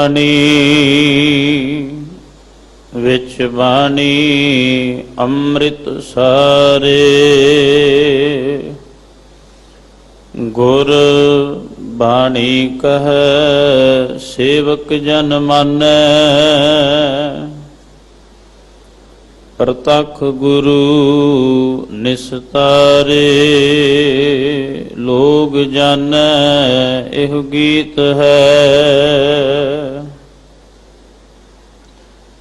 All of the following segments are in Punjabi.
ਬਾਣੀ ਵਿੱਚ ਬਾਣੀ ਅੰਮ੍ਰਿਤ ਸਾਰੇ। ਗੁਰ ਬਾਣੀ ਕਹੈ ਸੇਵਕ ਜਨ ਮਾਨੈ। ਪ੍ਰਤੱਖ ਗੁਰੂ ਨਿਸਤਾਰੇ। ਲੋਗ ਜਾਣੈ ਇਹ ਗੀਤ ਹੈ।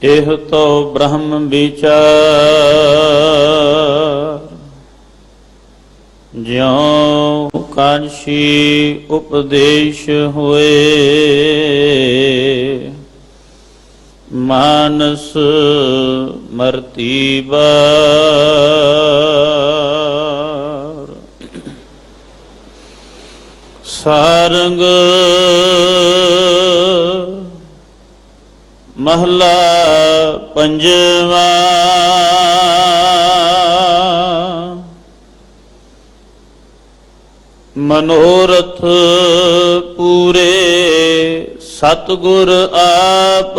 ਇਹ ਤੋ ਬ੍ਰਹਮ ਵਿਚਾਰ। ਜਿਉ ਕਾਂਸ਼ੀ ਉਪਦੇਸ਼ ਹੋਏ। ਮਾਨਸ ਮਰਤੀ ਬਾਰ। ਸਾਰੰਗ ਮਹਲਾ ਪੰਜਵਾ। ਮਨੋਰਥ ਪੂਰੇ ਸਤਿਗੁਰ ਆਪ।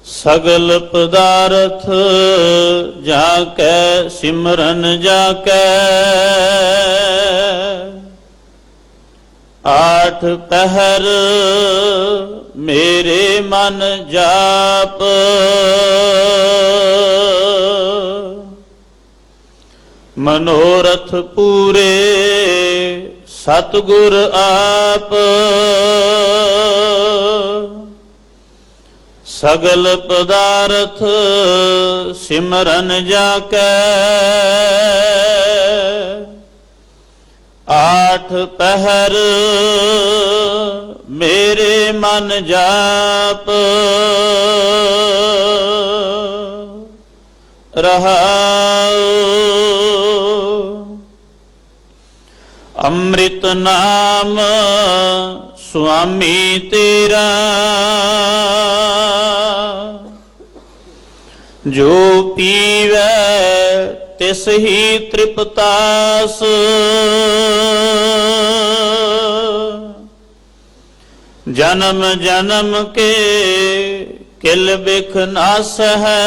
ਸਗਲ ਪਦਾਰਥ ਜਾ ਕੈ ਸਿਮਰਨ ਜਾ ਕੈ। ਆਠ ਪਹਿਰ ਮੇਰੇ ਮਨ ਜਾਪ। ਮਨੋਰਥ ਪੂਰੇ ਸਤਿਗੁਰ ਆਪ। ਸਗਲ ਪਦਾਰਥ ਸਿਮਰਨ ਜਾ ਕੈ। ਆਠ ਪਹਿਰ ਮੇਰੇ ਮਨ ਜਾਪ। ਰਹਾਉ ਅੰਮ੍ਰਿਤ ਨਾਮ ਸੁਆਮੀ ਤੇਰਾ। ਜੋ ਪੀਵੈ ਤਿਸ ਹੀ ਤ੍ਰਿਪਤਾਸ। ਜਨਮ ਜਨਮ ਕੇ ਕਿਲ ਬਿਖ ਨਾਸ ਹੈ।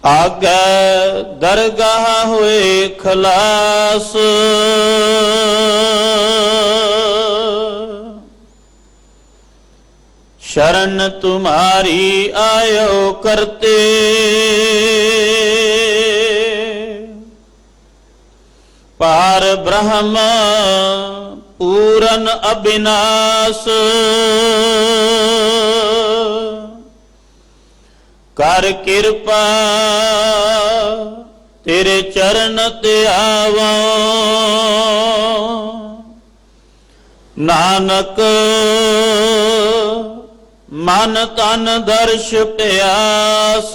ਆਗੈ ਦਰਗਾਹ ਹੋਏ ਖਲਾਸ। ਸ਼ਰਨ ਤੁਮਾਰੀ ਆਇਓ ਕਰਤੇ। ਪਾਰ ਬ੍ਰਹਮ ਪੂਰਨ ਅਬਿਨਾਸ਼। ਕਰ ਕਿਰਪਾ ਤੇਰੇ ਚਰਨ ਤੇ ਆਵਾਂ। ਨਾਨਕ ਮਨ ਤਨ ਦਰਸ਼ ਪਿਆਸ।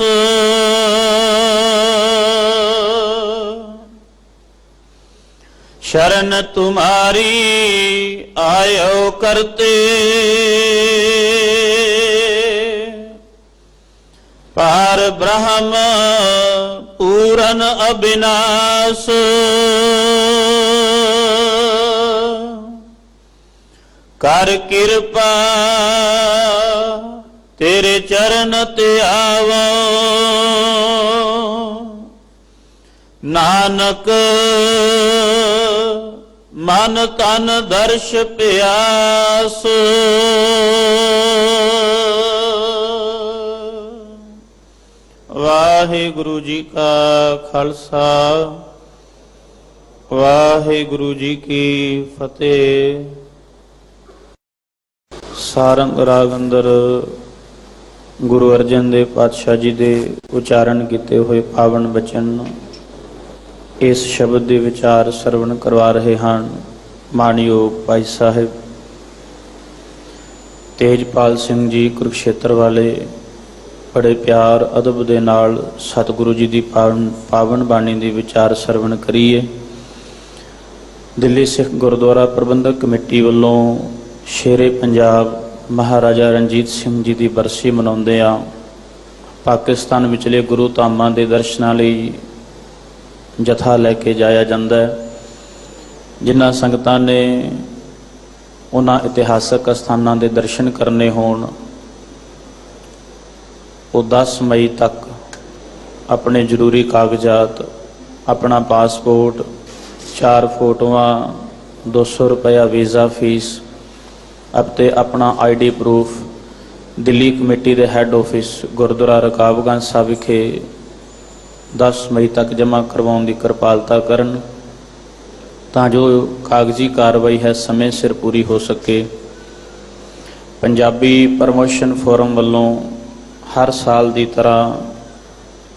ਸ਼ਰਨ ਤੁਮਾਰੀ ਆਇਓ ਕਰਤੇ। ਪਾਰ ਬ੍ਰਹਮ ਪੂਰਨ ਅਬਿਨਾਸ਼। ਕਰ ਕਿਰਪਾ ਤੇਰੇ ਚਰਨ ਤੇ ਆਵਾਂ। ਨਾਨਕ ਮਨ ਤਨ ਦਰਸ਼ ਪਿਆਸ। ਵਾਹਿਗੁਰੂ ਜੀ ਕਾ ਖਾਲਸਾ ਵਾਹਿਗੁਰੂ ਜੀ ਕੀ ਫਤਿਹ। ਸਾਰੰਗ ਰਾਗ ਅੰਦਰ ਗੁਰੂ ਅਰਜਨ ਦੇਵ ਪਾਤਸ਼ਾਹ ਜੀ ਦੇ ਉਚਾਰਨ ਕੀਤੇ ਹੋਏ ਪਾਵਨ ਬਚਨ ਇਸ ਸ਼ਬਦ ਦੇ ਵਿਚਾਰ ਸਰਵਣ ਕਰਵਾ ਰਹੇ ਹਨ ਮਾਣਯੋਗ ਭਾਈ ਸਾਹਿਬ ਤੇਜਪਾਲ ਸਿੰਘ ਜੀ ਕੁਰੂਕਸ਼ੇਤਰ ਵਾਲੇ। ਬੜੇ ਪਿਆਰ ਅਦਬ ਦੇ ਨਾਲ ਸਤਿਗੁਰੂ ਜੀ ਦੀ ਪਾਵਨ ਬਾਣੀ ਦੇ ਵਿਚਾਰ ਸਰਵਣ ਕਰੀਏ। ਦਿੱਲੀ ਸਿੱਖ ਗੁਰਦੁਆਰਾ ਪ੍ਰਬੰਧਕ ਕਮੇਟੀ ਵੱਲੋਂ ਸ਼ੇਰੇ ਪੰਜਾਬ ਮਹਾਰਾਜਾ ਰਣਜੀਤ ਸਿੰਘ ਜੀ ਦੀ ਬਰਸੀ ਮਨਾਉਂਦੇ ਆ ਪਾਕਿਸਤਾਨ ਵਿਚਲੇ ਗੁਰੂ ਧਾਮਾਂ ਦੇ ਦਰਸ਼ਨਾਂ ਲਈ ਜਥਾ ਲੈ ਕੇ ਜਾਇਆ ਜਾਂਦਾ ਹੈ। ਜਿਨ੍ਹਾਂ ਸੰਗਤਾਂ ਨੇ ਉਹਨਾਂ ਇਤਿਹਾਸਕ ਸਥਾਨਾਂ ਦੇ ਦਰਸ਼ਨ ਕਰਨੇ ਹੋਣ, ਉਹ 10 ਮਈ ਤੱਕ ਆਪਣੇ ਜ਼ਰੂਰੀ ਕਾਗਜ਼ਾਤ, ਆਪਣਾ ਪਾਸਪੋਰਟ, 4 ਫੋਟੋਆਂ, 200 ਰੁਪਇਆ ਵੀਜ਼ਾ ਫੀਸ ਅਤੇ ਆਪਣਾ ID ਪ੍ਰੂਫ ਦਿੱਲੀ ਕਮੇਟੀ ਦੇ ਹੈੱਡ ਆਫਿਸ ਗੁਰਦੁਆਰਾ ਰਕਾਬਗੰਜ ਸਾਹਿਬ ਵਿਖੇ 10 ਮਈ ਤੱਕ ਜਮ੍ਹਾਂ ਕਰਵਾਉਣ ਦੀ ਕਿਰਪਾਲਤਾ ਕਰਨ, ਤਾਂ ਜੋ ਕਾਗਜ਼ੀ ਕਾਰਵਾਈ ਹੈ ਸਮੇਂ ਸਿਰ ਪੂਰੀ ਹੋ ਸਕੇ। ਪੰਜਾਬੀ ਪ੍ਰਮੋਸ਼ਨ ਫੋਰਮ ਵੱਲੋਂ ਹਰ ਸਾਲ ਦੀ ਤਰ੍ਹਾਂ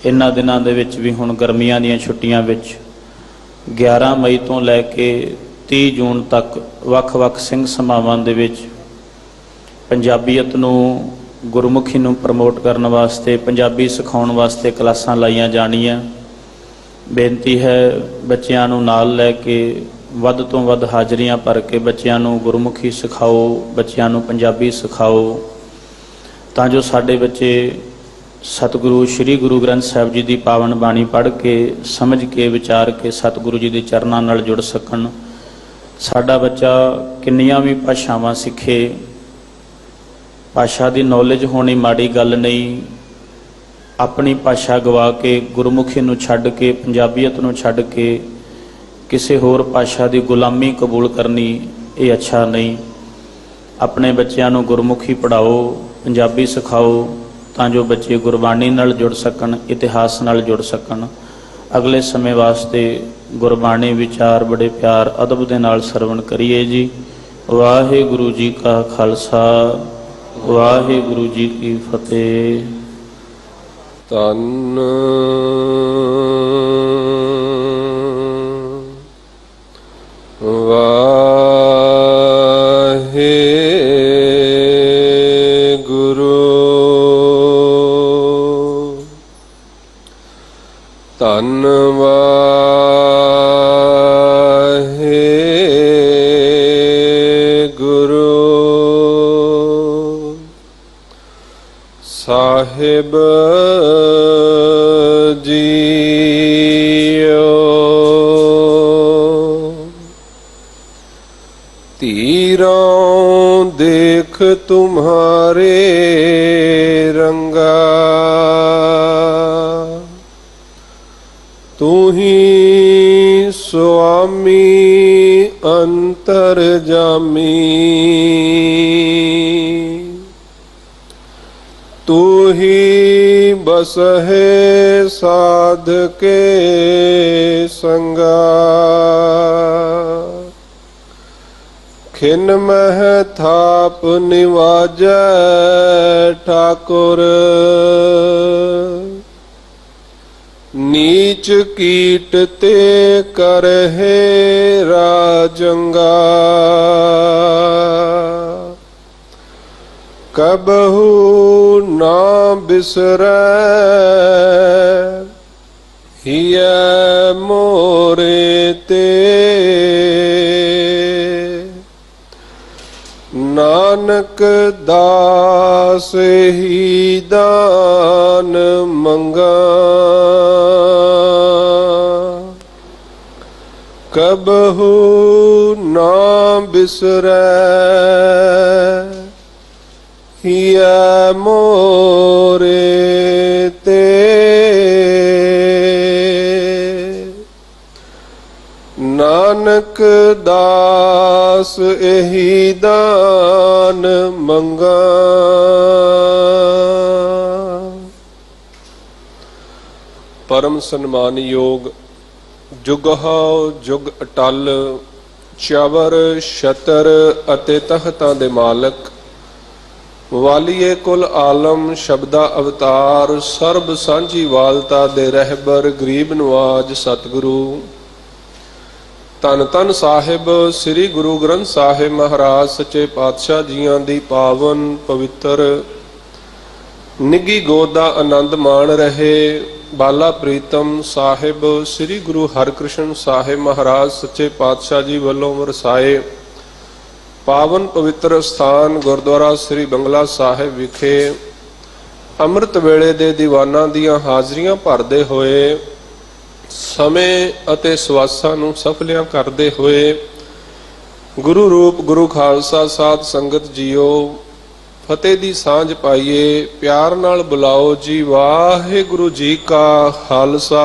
ਇਹਨਾਂ ਦਿਨਾਂ ਦੇ ਵਿੱਚ ਵੀ ਹੁਣ ਗਰਮੀਆਂ ਦੀਆਂ ਛੁੱਟੀਆਂ ਵਿੱਚ 11 ਮਈ ਤੋਂ ਲੈ ਕੇ 30 ਜੂਨ ਤੱਕ ਵੱਖ-ਵੱਖ ਸਿੰਘ ਸਭਾਵਾਂ ਦੇ ਵਿੱਚ ਪੰਜਾਬੀਅਤ ਨੂੰ, ਗੁਰਮੁਖੀ ਨੂੰ ਪ੍ਰਮੋਟ ਕਰਨ ਵਾਸਤੇ, ਪੰਜਾਬੀ ਸਿਖਾਉਣ ਵਾਸਤੇ ਕਲਾਸਾਂ ਲਾਈਆਂ ਜਾਣੀਆਂ। ਬੇਨਤੀ ਹੈ ਬੱਚਿਆਂ ਨੂੰ ਨਾਲ ਲੈ ਕੇ ਵੱਧ ਤੋਂ ਵੱਧ ਹਾਜ਼ਰੀਆਂ ਭਰ ਕੇ ਬੱਚਿਆਂ ਨੂੰ ਗੁਰਮੁਖੀ ਸਿਖਾਓ, ਬੱਚਿਆਂ ਨੂੰ ਪੰਜਾਬੀ ਸਿਖਾਓ, ਤਾਂ ਜੋ ਸਾਡੇ ਬੱਚੇ ਸਤਿਗੁਰੂ ਸ੍ਰੀ ਗੁਰੂ ਗ੍ਰੰਥ ਸਾਹਿਬ ਜੀ ਦੀ ਪਾਵਨ ਬਾਣੀ ਪੜ੍ਹ ਕੇ, ਸਮਝ ਕੇ, ਵਿਚਾਰ ਕੇ ਸਤਿਗੁਰੂ ਜੀ ਦੇ ਚਰਨਾਂ ਨਾਲ ਜੁੜ ਸਕਣ। ਸਾਡਾ ਬੱਚਾ ਕਿੰਨੀਆਂ ਵੀ ਭਾਸ਼ਾਵਾਂ ਸਿੱਖੇ, ਭਾਸ਼ਾ ਦੀ ਨੌਲੇਜ ਹੋਣੀ ਮਾੜੀ ਗੱਲ ਨਹੀਂ। ਆਪਣੀ ਭਾਸ਼ਾ ਗਵਾ ਕੇ, ਗੁਰਮੁਖੀ ਨੂੰ ਛੱਡ ਕੇ, ਪੰਜਾਬੀਅਤ ਨੂੰ ਛੱਡ ਕੇ ਕਿਸੇ ਹੋਰ ਭਾਸ਼ਾ ਦੀ ਗੁਲਾਮੀ ਕਬੂਲ ਕਰਨੀ, ਇਹ ਅੱਛਾ ਨਹੀਂ। ਆਪਣੇ ਬੱਚਿਆਂ ਨੂੰ ਗੁਰਮੁਖੀ ਪੜ੍ਹਾਓ, ਪੰਜਾਬੀ ਸਿਖਾਓ, ਤਾਂ ਜੋ ਬੱਚੇ ਗੁਰਬਾਣੀ ਨਾਲ ਜੁੜ ਸਕਣ, ਇਤਿਹਾਸ ਨਾਲ ਜੁੜ ਸਕਣ। ਅਗਲੇ ਸਮੇਂ ਵਾਸਤੇ ਗੁਰਬਾਣੀ ਵਿਚਾਰ ਬੜੇ ਪਿਆਰ ਅਦਬ ਦੇ ਨਾਲ ਸਰਵਣ ਕਰੀਏ ਜੀ। ਵਾਹਿਗੁਰੂ ਜੀ ਕਾ ਖਾਲਸਾ, ਵਾਹਿਗੁਰੂ ਜੀ ਕੀ ਫਤਿਹ। ਧੰਨ ਧੰਨ ਵਾਹਿਗੁਰੂ ਸਾਹਿਬ ਜੀਓ। ਤੀਰੋਂ ਦੇਖ ਤੁਮਹਾਰੇ ਰੰਗਾ, ਤੂੰ ਹੀ ਸੁਆਮੀ ਅੰਤਰਜਾਮੀ, ਤੂੰ ਹੀ ਬਸਹਿ ਸਾਧ ਕੇ ਸੰਗਾ, ਖਿਨ ਮਹਿ ਥਾਪ ਨਿਵਾਜੈ ਠਾਕੁਰ, ਨੀਚ ਕੀਟ ਤੇ ਕਰਹਿ ਰਾਜੰਗਾ, ਕਬਹੂ ਨਾ ਬਿਸਰੈ ਹੀਐ ਮੋਰੇ ਤੇ, ਨਾਨਕ ਦਾਸ ਹੀ ਦਾਨ ਮੰਗਾ, ਕਬਹੂ ਨਾ ਬਿਸਰੈ ਹੀਐ ਮੋਰੇ ਤੇ, ਨਾਨਕ ਦਾਸ ਇਹੀ ਦਾਨ ਮੰਗਾ। ਪਰਮ ਸਨਮਾਨਯੋਗ ਜੁਗਹੁ ਜੁਗ ਅਟਲ, ਚਵਰ ਛਤਰ ਅਤੇ ਤਖਤਾਂ ਦੇ ਮਾਲਕ, ਵਾਲੀਏ ਕੁਲ ਆਲਮ, ਸ਼ਬਦਾ ਅਵਤਾਰ, ਸਰਬ ਸਾਂਝੀ ਵਾਲਤਾ ਦੇ ਰਹਿਬਰ, ਗਰੀਬ ਨਵਾਜ ਸਤਿਗੁਰੂ ਧੰਨ ਧੰਨ ਸਾਹਿਬ ਸ੍ਰੀ ਗੁਰੂ ਗ੍ਰੰਥ ਸਾਹਿਬ ਮਹਾਰਾਜ ਸੱਚੇ ਪਾਤਸ਼ਾਹ ਜੀਆਂ ਦੀ ਪਾਵਨ ਪਵਿੱਤਰ ਨਿੱਘੀ ਗੋਦ ਦਾ ਆਨੰਦ ਮਾਣ ਰਹੇ ਬਾਲਾ ਪ੍ਰੀਤਮ ਸਾਹਿਬ ਸ੍ਰੀ ਗੁਰੂ ਹਰਿਕ੍ਰਿਸ਼ਨ ਸਾਹਿਬ ਮਹਾਰਾਜ ਸੱਚੇ ਪਾਤਸ਼ਾਹ ਜੀ ਵੱਲੋਂ ਵਰਸਾਏ ਪਾਵਨ ਪਵਿੱਤਰ ਸਥਾਨ ਗੁਰਦੁਆਰਾ ਸ੍ਰੀ ਬੰਗਲਾ ਸਾਹਿਬ ਵਿਖੇ ਅੰਮ੍ਰਿਤ ਵੇਲੇ ਦੇ ਦੀਵਾਨਾਂ ਦੀਆਂ ਹਾਜ਼ਰੀਆਂ ਭਰਦੇ ਹੋਏ ਸਮੇਂ ਅਤੇ ਸਵਾਸਾਂ ਨੂੰ ਸਫਲਿਆਂ ਕਰਦੇ ਹੋਏ ਗੁਰੂ ਰੂਪ ਗੁਰੂ ਖਾਲਸਾ ਸਾਧ ਸੰਗਤ ਜੀਓ ਫਤਿਹ ਦੀ ਸਾਂਝ ਪਾਈਏ। ਪਿਆਰ ਨਾਲ ਬੁਲਾਓ ਜੀ। ਵਾਹਿਗੁਰੂ ਜੀ ਕਾ ਖਾਲਸਾ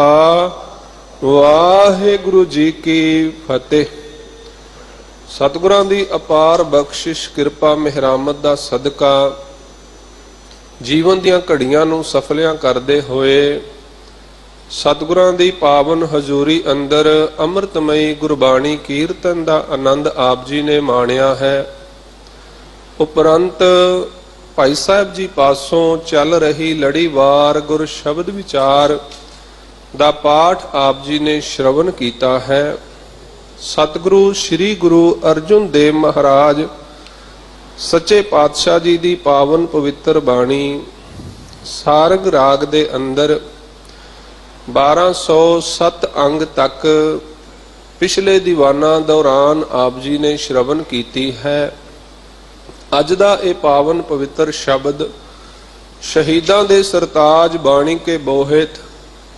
ਵਾਹਿਗੁਰੂ ਜੀ ਕੀ ਫਤਿਹ। ਸਤਿਗੁਰਾਂ ਦੀ ਅਪਾਰ ਬਖਸ਼ਿਸ਼ ਕਿਰਪਾ ਮਿਹਰਾਮਤ ਦਾ ਸਦਕਾ ਜੀਵਨ ਦੀਆਂ ਘੜੀਆਂ ਨੂੰ ਸਫਲਿਆਂ ਕਰਦੇ ਹੋਏ ਸਤਿਗੁਰਾਂ ਦੀ ਪਾਵਨ ਹਜ਼ੂਰੀ ਅੰਦਰ ਅੰਮ੍ਰਿਤਮਈ ਗੁਰਬਾਣੀ ਕੀਰਤਨ ਦਾ ਆਨੰਦ ਆਪ ਜੀ ਨੇ ਮਾਣਿਆ ਹੈ। ਉਪਰੰਤ ਭਾਈ ਸਾਹਿਬ ਜੀ ਪਾਸੋਂ ਚੱਲ ਰਹੀ ਲੜੀਵਾਰ ਗੁਰ ਸ਼ਬਦ ਵਿਚਾਰ ਦਾ ਪਾਠ ਆਪ ਜੀ ਨੇ ਸ਼ਰਵਣ ਕੀਤਾ ਹੈ। ਸਤਿਗੁਰੂ ਸ੍ਰੀ ਗੁਰੂ ਅਰਜਨ ਦੇਵ ਮਹਾਰਾਜ ਸੱਚੇ ਪਾਤਸ਼ਾਹ ਜੀ ਦੀ ਪਾਵਨ ਪਵਿੱਤਰ ਬਾਣੀ ਸਾਰੰਗ ਰਾਗ ਦੇ ਅੰਦਰ 1207 ਅੰਗ ਤੱਕ ਪਿਛਲੇ ਦੀਵਾਨਾਂ ਦੌਰਾਨ ਆਪ ਜੀ ਨੇ ਸ਼ਰਵਣ ਕੀਤੀ ਹੈ। ਅੱਜ ਦਾ ਇਹ ਪਾਵਨ ਪਵਿੱਤਰ ਸ਼ਬਦ ਸ਼ਹੀਦਾਂ ਦੇ ਸਰਤਾਜ ਬਾਣੀ ਕੇ ਬੋਹਿਤ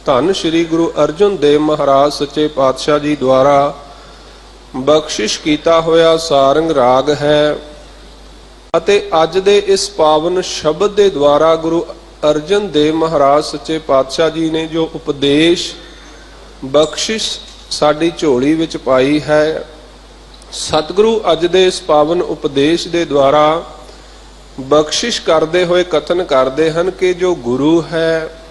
ਧੰਨ ਸ੍ਰੀ ਗੁਰੂ ਅਰਜਨ ਦੇਵ ਮਹਾਰਾਜ ਸੱਚੇ ਪਾਤਸ਼ਾਹ ਜੀ ਦੁਆਰਾ ਬਖਸ਼ਿਸ਼ ਕੀਤਾ ਹੋਇਆ ਸਾਰੰਗ ਰਾਗ ਹੈ ਅਤੇ ਅੱਜ ਦੇ ਇਸ ਪਾਵਨ ਸ਼ਬਦ ਦੇ ਦੁਆਰਾ ਗੁਰੂ ਅਰਜਨ ਦੇਵ ਮਹਾਰਾਜ ਸੱਚੇ ਪਾਤਸ਼ਾਹ ਜੀ ਨੇ ਜੋ ਉਪਦੇਸ਼ ਬਖਸ਼ਿਸ਼ ਸਾਡੀ ਝੋਲੀ ਵਿੱਚ ਪਾਈ ਹੈ। ਸਤਿਗੁਰੂ ਅੱਜ ਦੇ ਇਸ ਪਾਵਨ ਉਪਦੇਸ਼ ਦੇ ਦੁਆਰਾ ਬਖਸ਼ਿਸ਼ ਕਰਦੇ ਹੋਏ ਕਥਨ ਕਰਦੇ ਹਨ ਕਿ ਜੋ ਗੁਰੂ ਹੈ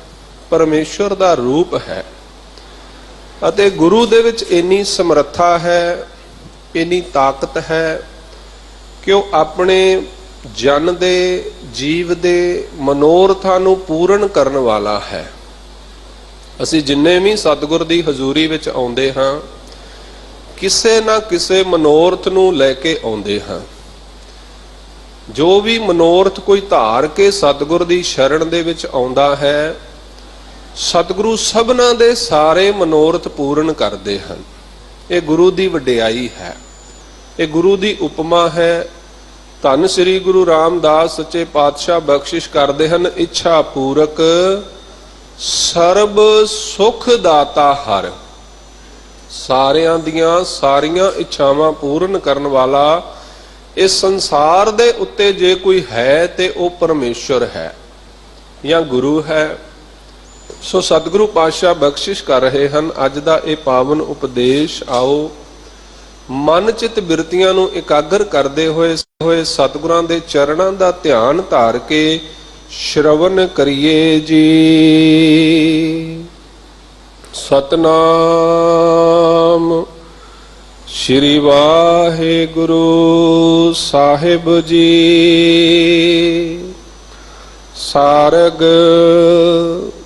ਪਰਮੇਸ਼ਵਰ ਦਾ ਰੂਪ ਹੈ ਅਤੇ ਗੁਰੂ ਦੇ ਵਿੱਚ ਇੰਨੀ ਸਮਰੱਥਾ ਹੈ, ਇੰਨੀ ਤਾਕਤ ਹੈ ਕਿ ਉਹ ਆਪਣੇ ਜਨ ਦੇ ਜੀਵ ਦੇ ਮਨੋਰਥਾਂ ਨੂੰ ਪੂਰਨ ਕਰਨ ਵਾਲਾ ਹੈ। ਅਸੀਂ ਜਿੰਨੇ ਵੀ ਸਤਿਗੁਰ ਦੀ ਹਜ਼ੂਰੀ ਵਿੱਚ ਆਉਂਦੇ ਹਾਂ ਕਿਸੇ ਨਾ ਕਿਸੇ ਮਨੋਰਥ ਨੂੰ ਲੈ ਕੇ ਆਉਂਦੇ ਹਾਂ। ਜੋ ਵੀ ਮਨੋਰਥ ਕੋਈ ਧਾਰ ਕੇ ਸਤਿਗੁਰ ਦੀ ਸ਼ਰਨ ਦੇ ਵਿੱਚ ਆਉਂਦਾ ਹੈ ਸਤਿਗੁਰੂ ਸਭਨਾਂ ਦੇ ਸਾਰੇ ਮਨੋਰਥ ਪੂਰਨ ਕਰਦੇ ਹਨ। ਇਹ ਗੁਰੂ ਦੀ ਵਡਿਆਈ ਹੈ, ਇਹ ਗੁਰੂ ਦੀ ਉਪਮਾ ਹੈ। ਧੰਨ ਸ੍ਰੀ ਗੁਰੂ ਰਾਮਦਾਸ ਸੱਚੇ ਪਾਤਸ਼ਾਹ ਬਖਸ਼ਿਸ਼ ਕਰਦੇ ਹਨ, ਇੱਛਾ ਪੂਰਕ ਸਰਬ ਸੁਖ ਦਾਤਾ ਹਰ। ਸਾਰਿਆਂ ਦੀਆਂ ਸਾਰੀਆਂ ਇੱਛਾਵਾਂ ਪੂਰਨ ਕਰਨ ਵਾਲਾ ਇਸ ਸੰਸਾਰ ਦੇ ਉੱਤੇ ਜੇ ਕੋਈ ਹੈ ਤੇ ਉਹ ਪਰਮੇਸ਼ਵਰ ਹੈ ਜਾਂ ਗੁਰੂ ਹੈ। ਸੋ ਸਤਿਗੁਰੂ ਪਾਤਸ਼ਾਹ ਬਖਸ਼ਿਸ਼ ਕਰ ਰਹੇ ਹਨ ਅੱਜ ਦਾ ਇਹ ਪਾਵਨ ਉਪਦੇਸ਼। ਆਓ ਮਨ ਚਿਤ ਬਿਰਤੀਆਂ ਨੂੰ ਇਕਾਗਰ ਕਰਦੇ ਹੋਏ ਸਤਿਗੁਰਾਂ ਦੇ ਚਰਨਾਂ ਦਾ ਧਿਆਨ ਧਾਰ ਕੇ ਸ਼ਰਵਨ ਕਰੀਏ ਜੀ। ਸਤਨਾਮ ਸ੍ਰੀ ਵਾਹਿਗੁਰੂ ਸਾਹਿਬ ਜੀ। ਸਾਰਗ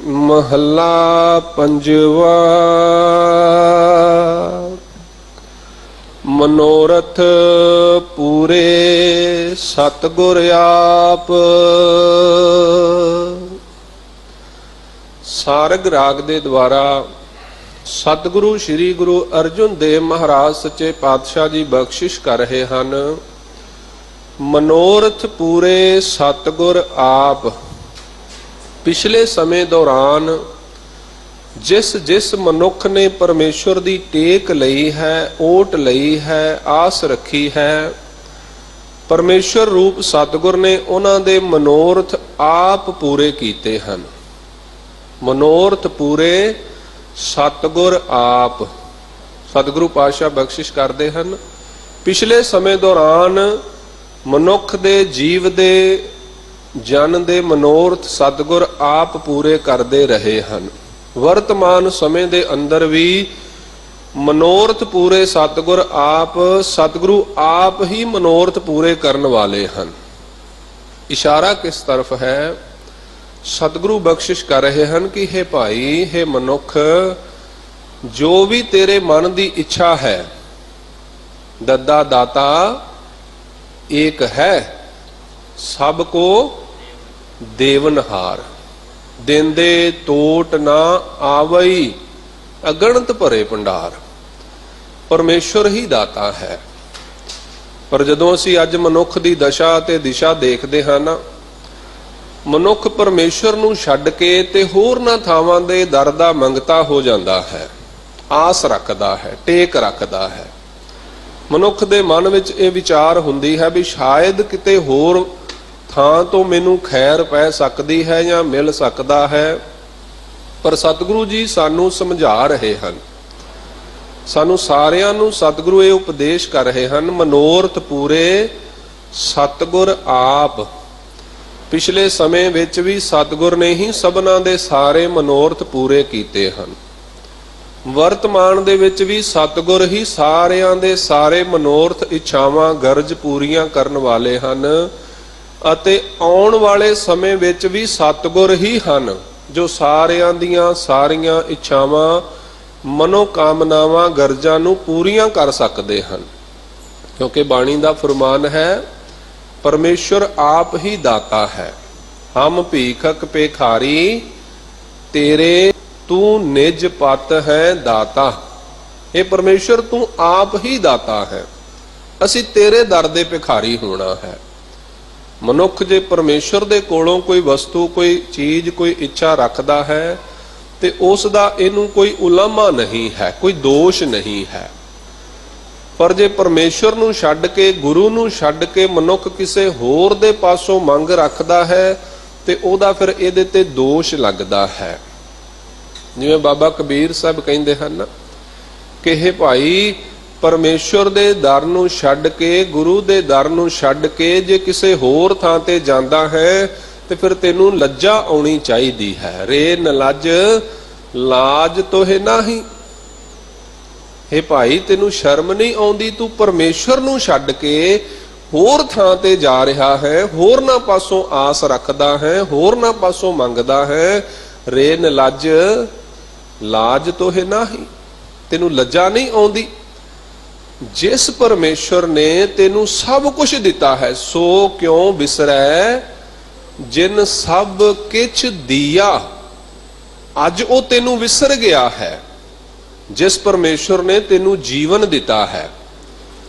ਮਹੱਲਾ ਪੰਜਵਾ। ਮਨੋਰਥ ਪੂਰੇ ਸਤਿਗੁਰ ਆਪ। ਸਾਰਗ ਰਾਗ ਦੇ ਦੁਆਰਾ ਸਤਿਗੁਰੂ ਸ੍ਰੀ ਗੁਰੂ ਅਰਜਨ ਦੇਵ ਮਹਾਰਾਜ ਸੱਚੇ ਪਾਤਸ਼ਾਹ ਜੀ ਬਖਸ਼ਿਸ਼ ਕਰ ਰਹੇ ਹਨ। ਮਨੋਰਥ ਪੂਰੇ ਸਤਿਗੁਰ ਆਪ। ਪਿਛਲੇ ਸਮੇਂ ਦੌਰਾਨ ਜਿਸ ਜਿਸ ਮਨੁੱਖ ਨੇ ਪਰਮੇਸ਼ਵਰ ਦੀ ਟੇਕ ਲਈ ਹੈ, ਓਟ ਲਈ ਹੈ, ਆਸ ਰੱਖੀ ਹੈ, ਪਰਮੇਸ਼ਵਰ ਰੂਪ ਸਤਿਗੁਰ ਨੇ ਉਹਨਾਂ ਦੇ ਮਨੋਰਥ ਆਪ ਪੂਰੇ ਕੀਤੇ ਹਨ। ਮਨੋਰਥ ਪੂਰੇ ਸਤਿਗੁਰ ਆਪ। ਸਤਿਗੁਰੂ ਪਾਤਸ਼ਾਹ ਬਖਸ਼ਿਸ਼ ਕਰਦੇ ਹਨ ਪਿਛਲੇ ਸਮੇਂ ਦੌਰਾਨ ਮਨੁੱਖ ਦੇ ਜੀਵ ਦੇ ਜਨ ਦੇ ਮਨੋਰਥ ਸਤਿਗੁਰ ਆਪ ਪੂਰੇ ਕਰਦੇ ਰਹੇ ਹਨ। ਵਰਤਮਾਨ ਸਮੇਂ ਦੇ ਅੰਦਰ ਵੀ ਮਨੋਰਥ ਪੂਰੇ ਸਤਿਗੁਰ ਆਪ, ਸਤਿਗੁਰੂ ਆਪ ਹੀ ਮਨੋਰਥ ਪੂਰੇ ਕਰਨ ਵਾਲੇ ਹਨ। ਇਸ਼ਾਰਾ ਕਿਸ ਤਰਫ ਹੈ? ਸਤਿਗੁਰੂ ਬਖਸ਼ਿਸ਼ ਕਰ ਰਹੇ ਹਨ ਕਿ हे ਭਾਈ, हे ਮਨੁੱਖ, ਜੋ ਵੀ ਤੇਰੇ ਮਨ ਦੀ ਇੱਛਾ ਹੈ, ਦੱਦਾ ਦਾਤਾ ਏਕ ਹੈ, ਸਭ ਕੋ ਦੇਵਨਹਾਰ। ਦਿੰਦੇ ਟੋਟ ਨਾ ਆਵਈ, ਅਗਣਤ ਭਰੇ ਭੰਡਾਰ। ਪਰਮੇਸ਼ਵਰ ਹੀ ਦਾਤਾ ਹੈ। ਪਰ ਜਦੋਂ ਅਸੀਂ ਅੱਜ ਮਨੁੱਖ ਦੀ ਦਸ਼ਾ ਤੇ ਦਿਸ਼ਾ ਦੇਖਦੇ ਹਾਂ ਨਾ, ਮਨੁੱਖ ਪਰਮੇਸ਼ਵਰ ਨੂੰ ਛੱਡ ਕੇ ਤੇ ਹੋਰਨਾਂ ਥਾਵਾਂ ਦੇ ਦਰ ਦਾ ਮੰਗਤਾ ਹੋ ਜਾਂਦਾ ਹੈ। ਆਸ ਰੱਖਦਾ ਹੈ, ਟੇਕ ਰੱਖਦਾ ਹੈ। ਮਨੁੱਖ ਦੇ ਮਨ ਵਿੱਚ ਇਹ ਵਿਚਾਰ ਹੁੰਦੀ ਹੈ ਵੀ ਸ਼ਾਇਦ ਕਿਤੇ ਹੋਰ ਥਾਂ ਤੋਂ ਮੈਨੂੰ ਖੈਰ ਪੈ ਸਕਦੀ ਹੈ ਜਾਂ ਮਿਲ ਸਕਦਾ ਹੈ। ਪਰ ਸਤਿਗੁਰੂ ਜੀ ਸਾਨੂੰ ਸਮਝਾ ਰਹੇ ਹਨ, ਸਾਨੂੰ ਸਾਰਿਆਂ ਨੂੰ ਸਤਿਗੁਰੂ ਇਹ ਉਪਦੇਸ਼ ਕਰ ਰਹੇ ਹਨ, ਮਨੋਰਥ ਪੂਰੇ ਸਤਿਗੁਰ ਆਪ। ਪਿਛਲੇ ਸਮੇਂ ਵਿੱਚ ਵੀ ਸਤਿਗੁਰ ਨੇ ਹੀ ਸਭਨਾਂ ਦੇ ਸਾਰੇ ਮਨੋਰਥ ਪੂਰੇ ਕੀਤੇ ਹਨ। ਵਰਤਮਾਨ ਦੇ ਵਿੱਚ ਵੀ ਸਤਿਗੁਰ ਹੀ ਸਾਰਿਆਂ ਦੇ ਸਾਰੇ ਮਨੋਰਥ, ਇੱਛਾਵਾਂ, ਗਰਜ ਪੂਰੀਆਂ ਕਰਨ ਵਾਲੇ ਹਨ। ਅਤੇ ਆਉਣ ਵਾਲੇ ਸਮੇਂ ਵਿੱਚ ਵੀ ਸਤਿਗੁਰ ਹੀ ਹਨ ਜੋ ਸਾਰਿਆਂ ਦੀਆਂ ਸਾਰੀਆਂ ਇੱਛਾਵਾਂ, ਮਨੋਕਾਮਨਾਵਾਂ, ਗਰਜਾਂ ਨੂੰ ਪੂਰੀਆਂ ਕਰ ਸਕਦੇ ਹਨ। ਕਿਉਂਕਿ ਬਾਣੀ ਦਾ ਫਰਮਾਨ ਹੈ, ਪਰਮੇਸ਼ਰ ਆਪ ਹੀ ਦਾਤਾ ਹੈ। ਹਮ ਭੀਖਕ ਭਿਖਾਰੀ ਤੇਰੇ ਤੂੰ ਨਿਜ ਪਤ ਹੈ ਦਾਤਾ। ਇਹ ਪਰਮੇਸ਼ਰ ਤੂੰ ਆਪ ਹੀ ਦਾਤਾ ਹੈ, ਅਸੀਂ ਤੇਰੇ ਦਰ ਦੇ ਭਿਖਾਰੀ ਹੋਣਾ ਹੈ। ਮਨੁੱਖ ਜੇ ਪਰਮੇਸ਼ਰ ਦੇ ਕੋਲੋਂ ਕੋਈ ਵਸਤੂ, ਕੋਈ ਚੀਜ਼, ਕੋਈ ਇੱਛਾ ਰੱਖਦਾ ਹੈ ਤੇ ਉਸ ਦਾ ਇਹਨੂੰ ਕੋਈ ਉਲਾਮਾ ਨਹੀਂ ਹੈ, ਕੋਈ ਦੋਸ਼ ਨਹੀਂ ਹੈ। ਪਰ ਜੇ ਪਰਮੇਸ਼ਰ ਨੂੰ ਛੱਡ ਕੇ, ਗੁਰੂ ਨੂੰ ਛੱਡ ਕੇ ਮਨੁੱਖ ਕਿਸੇ ਹੋਰ ਦੇ ਪਾਸੋਂ ਮੰਗ ਰੱਖਦਾ ਹੈ ਤੇ ਉਹਦਾ ਫਿਰ ਇਹਦੇ ਤੇ ਦੋਸ਼ ਲੱਗਦਾ ਹੈ। ਜਿਵੇਂ ਬਾਬਾ ਕਬੀਰ ਸਾਹਿਬ ਕਹਿੰਦੇ ਹਨ ਕਿ ਇਹ ਭਾਈ, ਪਰਮੇਸ਼ਰ ਦੇ ਦਰ ਨੂੰ ਛੱਡ ਕੇ, ਗੁਰੂ ਦੇ ਦਰ ਨੂੰ ਛੱਡ ਕੇ ਜੇ ਕਿਸੇ ਹੋਰ ਥਾਂ ਤੇ ਜਾਂਦਾ ਹੈ ਤੇ ਫਿਰ ਤੈਨੂੰ ਲੱਜਾ ਆਉਣੀ ਚਾਹੀਦੀ ਹੈ। ਰੇ ਨਲੱਜ ਲਾਜ ਤੋਹਿ ਨਾਹੀ। हे ਭਾਈ, ਤੈਨੂੰ ਸ਼ਰਮ ਨਹੀਂ ਆਉਂਦੀ? ਤੂੰ ਪਰਮੇਸ਼ਰ ਨੂੰ ਛੱਡ ਕੇ ਹੋਰ ਥਾਂ ਤੇ ਜਾ ਰਿਹਾ ਹੈ, ਹੋਰਨਾਂ ਪਾਸੋਂ ਆਸ ਰੱਖਦਾ ਹੈ, ਹੋਰਨਾਂ ਪਾਸੋਂ ਮੰਗਦਾ ਹੈ। ਰੇ ਨਲੱਜ ਲਾਜ ਤੋਹਿ ਨਾਹੀ। ਤੈਨੂੰ ਲੱਜਾ ਨਹੀਂ ਆਉਂਦੀ? ਜਿਸ ਪਰਮੇਸ਼ਰ ਨੇ ਤੈਨੂੰ ਸਭ ਕੁਝ ਦਿੱਤਾ ਹੈ, ਸੋ ਕਿਉਂ ਬਿਸਰੈ ਜਿਨ ਸਭ ਕਿਛ ਦੀਆ। ਅੱਜ ਉਹ ਤੈਨੂੰ ਵਿਸਰ ਗਿਆ ਹੈ। ਜਿਸ ਪਰਮੇਸ਼ਰ ਨੇ ਤੈਨੂੰ ਜੀਵਨ ਦਿੱਤਾ ਹੈ,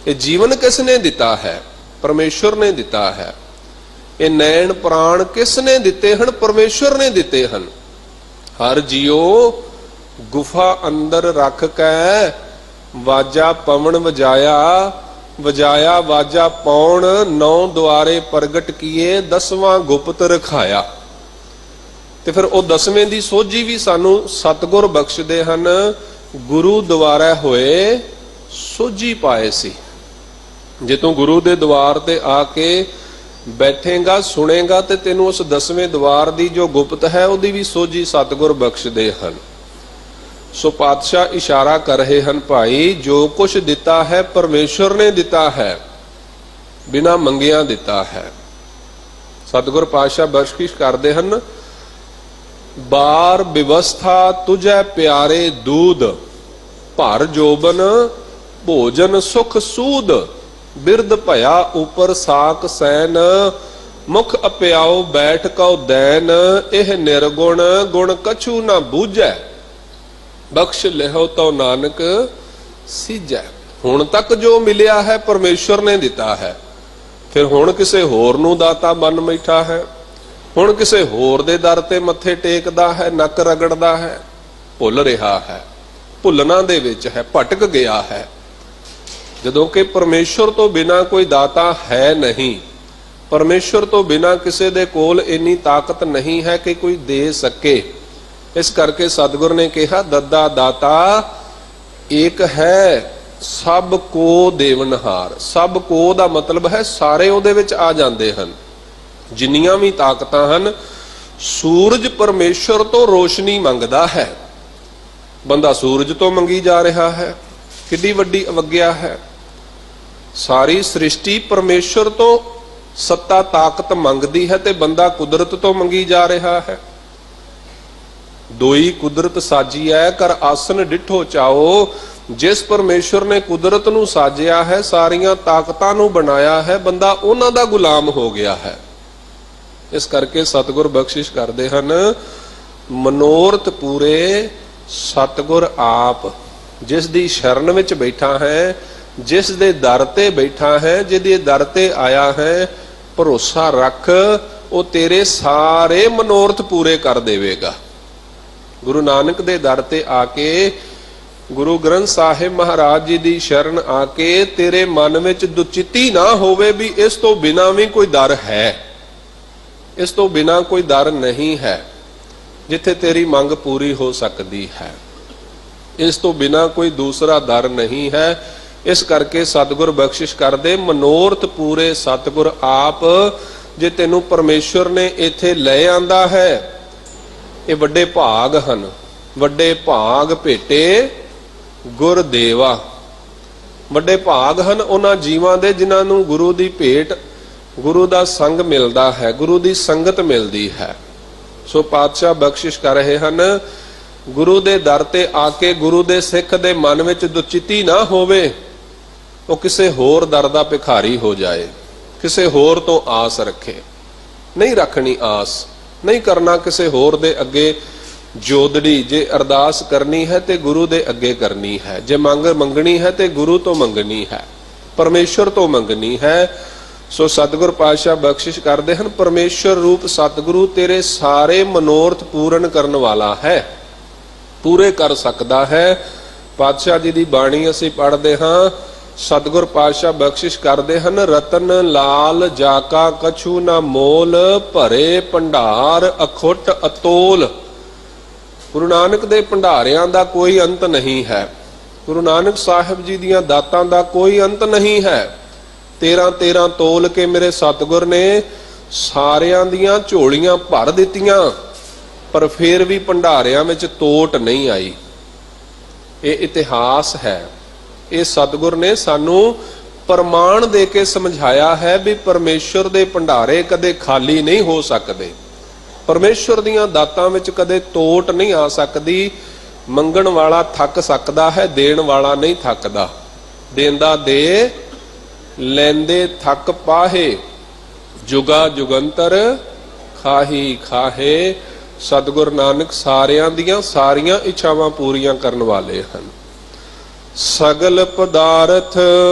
ਇਹ ਜੀਵਨ ਕਿਸ ਨੇ ਦਿੱਤਾ ਹੈ? ਪਰਮੇਸ਼ਰ ਨੇ ਦਿੱਤਾ ਹੈ। ਇਹ ਨੈਣ ਪ੍ਰਾਣ ਕਿਸ ਨੇ ਦਿੱਤੇ ਹਨ? ਪਰਮੇਸ਼ਰ ਨੇ ਦਿੱਤੇ ਹਨ। ਹਰ ਜੀਓ ਗੁਫਾ ਅੰਦਰ ਰੱਖ ਕੇ ਵਾਜਾ ਪਵਨ ਵਜਾਇਆ, ਵਜਾਇਆ ਵਾਜਾ ਪੌਣ, 9 ਦੁਆਰੇ ਪ੍ਰਗਟ ਕੀਏ, 10ਵਾਂ ਗੁਪਤ ਰਖਾਇਆ। ਤੇ ਫਿਰ ਉਹ 10ਵੇਂ ਦੀ ਸੋਝੀ ਵੀ ਸਾਨੂੰ ਸਤਿਗੁਰ ਬਖਸ਼ਦੇ ਹਨ। ਗੁਰੂ ਦੁਆਰਾ ਹੋਏ ਸੋਝੀ ਪਾਏ ਸੀ। ਜੇ ਤੂੰ ਗੁਰੂ ਦੇ ਦਵਾਰ ਤੇ ਆ ਕੇ ਬੈਠੇਗਾ, ਸੁਣੇਗਾ, ਤੇ ਤੈਨੂੰ ਉਸ 10ਵੇਂ ਦਵਾਰ ਦੀ ਜੋ ਗੁਪਤ ਹੈ ਉਹਦੀ ਵੀ ਸੋਝੀ ਸਤਿਗੁਰ ਬਖਸ਼ਦੇ ਹਨ। ਸੋ ਪਾਤਸ਼ਾਹ ਇਸ਼ਾਰਾ ਕਰ ਰਹੇ ਹਨ, ਭਾਈ ਜੋ ਕੁਝ ਦਿੱਤਾ ਹੈ ਪਰਮੇਸ਼ਰ ਨੇ ਦਿੱਤਾ ਹੈ, ਬਿਨਾਂ ਮੰਗਿਆਂ ਦਿੱਤਾ ਹੈ। ਸਤਿਗੁਰ ਪਾਤਸ਼ਾਹ ਬਖਸ਼ਿਸ਼ ਕਰਦੇ ਹਨ, ਬਾਰ ਵਿਵਸਥਾ ਤੁਝੈ ਪਿਆਰੇ ਦੂਧ, ਭਰ ਜੋਬਨ ਭੋਜਨ ਸੁਖ ਸੂਦ, ਬਿਰਦ ਭਇਆ ਉਪਰ ਸਾਕ ਸੈਨ, ਮੁਖ ਅਪਿਆਓ ਬੈਠ ਕਉ ਦੈਨ, ਇਹ ਨਿਰਗੁਣ ਗੁਣ ਕਛੂ ਨਾ ਬੂਝੈ, ਬਖਸ਼ ਲਿਹੋ ਤਉ ਨਾਨਕ ਸੀਜੈ। ਹੁਣ ਤੱਕ ਜੋ ਮਿਲਿਆ ਹੈ ਪਰਮੇਸ਼ਰ ਨੇ ਦਿੱਤਾ ਹੈ, ਫਿਰ ਹੁਣ ਕਿਸੇ ਹੋਰ ਨੂੰ ਦਾਤਾ ਬਣ ਬੈਠਾ ਹੈ, ਹੁਣ ਕਿਸੇ ਹੋਰ ਦੇ ਦਰ ਤੇ ਮੱਥੇ ਟੇਕਦਾ ਹੈ, ਨੱਕ ਰਗੜਦਾ ਹੈ, ਭੁੱਲ ਰਿਹਾ ਹੈ, ਭੁੱਲਣਾ ਦੇ ਵਿੱਚ ਹੈ, ਭਟਕ ਗਿਆ ਹੈ। ਜਦੋਂ ਕਿ ਪਰਮੇਸ਼ਰ ਤੋਂ ਬਿਨਾਂ ਕੋਈ ਦਾਤਾ ਹੈ ਨਹੀਂ, ਪਰਮੇਸ਼ਰ ਤੋਂ ਬਿਨਾਂ ਕਿਸੇ ਦੇ ਕੋਲ ਇੰਨੀ ਤਾਕਤ ਨਹੀਂ ਹੈ ਕਿ ਕੋਈ ਦੇ ਸਕੇ। ਇਸ ਕਰਕੇ ਸਤਿਗੁਰ ਨੇ ਕਿਹਾ, ਦੱਦਾ ਦਾਤਾ ਏਕ ਹੈ ਸਭ ਕੋ ਦੇਵਨਹਾਰ। ਸਭ ਕੋ ਦਾ ਮਤਲਬ ਹੈ ਸਾਰੇ ਉਹਦੇ ਵਿੱਚ ਆ ਜਾਂਦੇ ਹਨ, ਜਿੰਨੀਆਂ ਵੀ ਤਾਕਤਾਂ ਹਨ। ਸੂਰਜ ਪਰਮੇਸ਼ਰ ਤੋਂ ਰੋਸ਼ਨੀ ਮੰਗਦਾ ਹੈ, ਬੰਦਾ ਸੂਰਜ ਤੋਂ ਮੰਗੀ ਜਾ ਰਿਹਾ ਹੈ, ਕਿੰਨੀ ਵੱਡੀ ਅਵਗਿਆ ਹੈ। ਸਾਰੀ ਸ੍ਰਿਸ਼ਟੀ ਪਰਮੇਸ਼ਰ ਤੋਂ ਸੱਤਾ ਤਾਕਤ ਮੰਗਦੀ ਹੈ ਤੇ ਬੰਦਾ ਕੁਦਰਤ ਤੋਂ ਮੰਗੀ ਜਾ ਰਿਹਾ ਹੈ। ਦੋਈ ਕੁਦਰਤ ਸਾਜੀਐ ਕਰ ਆਸਨ ਡਿਠੋ ਚਾਓ। ਜਿਸ ਪਰਮੇਸ਼ਰ ਨੇ ਕੁਦਰਤ ਨੂੰ ਸਾਜਿਆ ਹੈ, ਸਾਰੀਆਂ ਤਾਕਤਾਂ ਨੂੰ ਬਣਾਇਆ ਹੈ, ਬੰਦਾ ਉਹਨਾਂ ਦਾ ਗੁਲਾਮ ਹੋ ਗਿਆ ਹੈ। ਇਸ ਕਰਕੇ ਸਤਿਗੁਰ ਬਖਸ਼ਿਸ਼ ਕਰਦੇ ਹਨ, ਮਨੋਰਥ ਪੂਰੇ ਸਤਿਗੁਰ ਆਪ। ਜਿਸ ਦੀ ਸ਼ਰਨ ਵਿੱਚ ਬੈਠਾ ਹੈ, ਜਿਸ ਦੇ ਦਰ ਤੇ ਬੈਠਾ ਹੈ, ਜਿਹਦੇ ਦਰ ਤੇ ਆਇਆ ਹੈ, ਭਰੋਸਾ ਰੱਖ, ਉਹ ਤੇਰੇ ਸਾਰੇ ਮਨੋਰਥ ਪੂਰੇ ਕਰ ਦੇਵੇਗਾ। ਗੁਰੂ ਨਾਨਕ ਦੇ ਦਰ ਤੇ ਆ ਕੇ ਗੁਰੂ ਗ੍ਰੰਥ ਸਾਹਿਬ ਮਹਾਰਾਜ ਜੀ ਦੀ ਸ਼ਰਨ ਆ ਕੇ ਤੇਰੇ ਮਨ ਵਿੱਚ ਦੁਚਿੱਤੀ ਨਾ ਹੋਵੇ ਵੀ ਇਸ ਤੋਂ ਬਿਨਾਂ ਵੀ ਕੋਈ ਦਰ ਹੈ, ਇਸ ਤੋਂ ਬਿਨਾਂ ਕੋਈ ਦਰ ਨਹੀਂ ਹੈ ਜਿੱਥੇ ਤੇਰੀ ਮੰਗ ਪੂਰੀ ਹੋ ਸਕਦੀ ਹੈ, ਇਸ ਤੋਂ ਬਿਨਾਂ ਕੋਈ ਦੂਸਰਾ ਦਰ ਨਹੀਂ ਹੈ। ਇਸ ਕਰਕੇ ਸਤਿਗੁਰ ਬਖਸ਼ਿਸ਼ ਕਰਦੇ, ਮਨੋਰਥ ਪੂਰੇ ਸਤਿਗੁਰ ਆਪ। ਜੇ ਤੈਨੂੰ ਪਰਮੇਸ਼ਵਰ ਨੇ ਇੱਥੇ ਲੈ ਆਂਦਾ ਹੈ, ਇਹ ਵੱਡੇ ਭਾਗ ਹਨ, ਵੱਡੇ ਭਾਗ ਭੇਟੇ ਗੁਰਦੇਵਾ। ਵੱਡੇ ਭਾਗ ਹਨ ਉਹਨਾਂ ਜੀਵਾਂ ਦੇ ਜਿਨ੍ਹਾਂ ਨੂੰ ਗੁਰੂ ਦੀ ਭੇਟ, ਗੁਰੂ ਦਾ ਸੰਗ ਮਿਲਦਾ ਹੈ, ਗੁਰੂ ਦੀ ਸੰਗਤ ਮਿਲਦੀ ਹੈ। ਸੋ ਪਾਤਸ਼ਾਹ ਬਖਸ਼ਿਸ਼ ਕਰ ਰਹੇ ਹਨ, ਗੁਰੂ ਦੇ ਦਰ ਤੇ ਆ ਕੇ ਗੁਰੂ ਦੇ ਸਿੱਖ ਦੇ ਮਨ ਵਿੱਚ ਦੁਚਿੱਤੀ ਨਾ ਹੋਵੇ, ਉਹ ਕਿਸੇ ਹੋਰ ਦਰ ਦਾ ਭਿਖਾਰੀ ਹੋ ਜਾਏ, ਕਿਸੇ ਹੋਰ ਤੋਂ ਆਸ ਰੱਖੇ। ਨਹੀਂ ਰੱਖਣੀ ਆਸ, ਨਹੀਂ ਕਰਨਾ ਕਿਸੇ ਹੋਰ ਦੇ ਅੱਗੇ ਜੋਦੜੀ। ਜੇ ਅਰਦਾਸ ਕਰਨੀ ਹੈ ਤੇ ਗੁਰੂ ਦੇ ਅੱਗੇ ਕਰਨੀ ਹੈ, ਜੇ ਮੰਗ ਮੰਗਣੀ ਹੈ ਤੇ ਗੁਰੂ ਤੋਂ ਮੰਗਣੀ ਹੈ, ਪਰਮੇਸ਼ਵਰ ਤੋਂ ਮੰਗਣੀ ਹੈ। ਸੋ ਸਤਿਗੁਰ ਪਾਤਸ਼ਾਹ ਬਖਸ਼ਿਸ਼ ਕਰਦੇ ਹਨ, ਪਰਮੇਸ਼ਵਰ ਰੂਪ ਸਤਿਗੁਰੂ ਤੇਰੇ ਸਾਰੇ ਮਨੋਰਥ ਪੂਰਨ ਕਰਨ ਵਾਲਾ ਹੈ, ਪੂਰੇ ਕਰ ਸਕਦਾ ਹੈ। ਪਾਤਸ਼ਾਹ ਜੀ ਦੀ ਬਾਣੀ ਅਸੀਂ ਪੜ੍ਹਦੇ ਹਾਂ, ਸਤਿਗੁਰ ਪਾਤਸ਼ਾਹ ਬਖਸ਼ਿਸ਼ ਕਰਦੇ ਹਨ, ਰਤਨ ਲਾਲ ਜਾਕਾ ਕਛੂ ਨਾ ਮੋਲ, ਭਰੇ ਭੰਡਾਰ ਅਖੁੱਟ ਅਤੋਲ। ਗੁਰੂ ਨਾਨਕ ਦੇ ਭੰਡਾਰਿਆਂ ਦਾ ਕੋਈ ਅੰਤ ਨਹੀਂ ਹੈ, ਗੁਰੂ ਨਾਨਕ ਸਾਹਿਬ ਜੀ ਦੀਆਂ ਦਾਤਾਂ ਦਾ ਕੋਈ ਅੰਤ ਨਹੀਂ ਹੈ। 13 ਤੋਲ ਕੇ ਮੇਰੇ ਸਤਿਗੁਰ ਨੇ ਸਾਰਿਆਂ ਦੀਆਂ ਝੋਲੀਆਂ ਭਰ ਦਿੱਤੀਆਂ, ਪਰ ਫੇਰ ਵੀ ਭੰਡਾਰਿਆਂ ਵਿੱਚ ਤੋਟ ਨਹੀਂ ਆਈ। ਇਹ ਇਤਿਹਾਸ ਹੈ। ਇਹ ਸਤਿਗੁਰ ਨੇ ਸਾਨੂੰ ਪ੍ਰਮਾਣ ਦੇ ਕੇ ਸਮਝਾਇਆ ਹੈ ਵੀ ਪਰਮੇਸ਼ਵਰ ਦੇ ਭੰਡਾਰੇ ਕਦੇ ਖਾਲੀ ਨਹੀਂ ਹੋ ਸਕਦੇ, ਪਰਮੇਸ਼ਵਰ ਦੀਆਂ ਦਾਤਾਂ ਵਿੱਚ ਕਦੇ ਤੋਟ ਨਹੀਂ ਆ ਸਕਦੀ। ਮੰਗਣ ਵਾਲਾ ਥੱਕ ਸਕਦਾ ਹੈ, ਦੇਣ ਵਾਲਾ ਨਹੀਂ ਥੱਕਦਾ। ਦੇਂਦਾ ਦੇ, ਲੈਂਦੇ ਥੱਕ ਪਾਹੇ, ਜੁਗਾ ਜੁਗੰਤਰ ਖਾਹੀ ਖਾਹੇ। ਸਤਿਗੁਰ ਨਾਨਕ ਸਾਰਿਆਂ ਦੀਆਂ ਸਾਰੀਆਂ ਇੱਛਾਵਾਂ ਪੂਰੀਆਂ ਕਰਨ ਵਾਲੇ ਹਨ। ਸਗਲ ਪਦਾਰਥ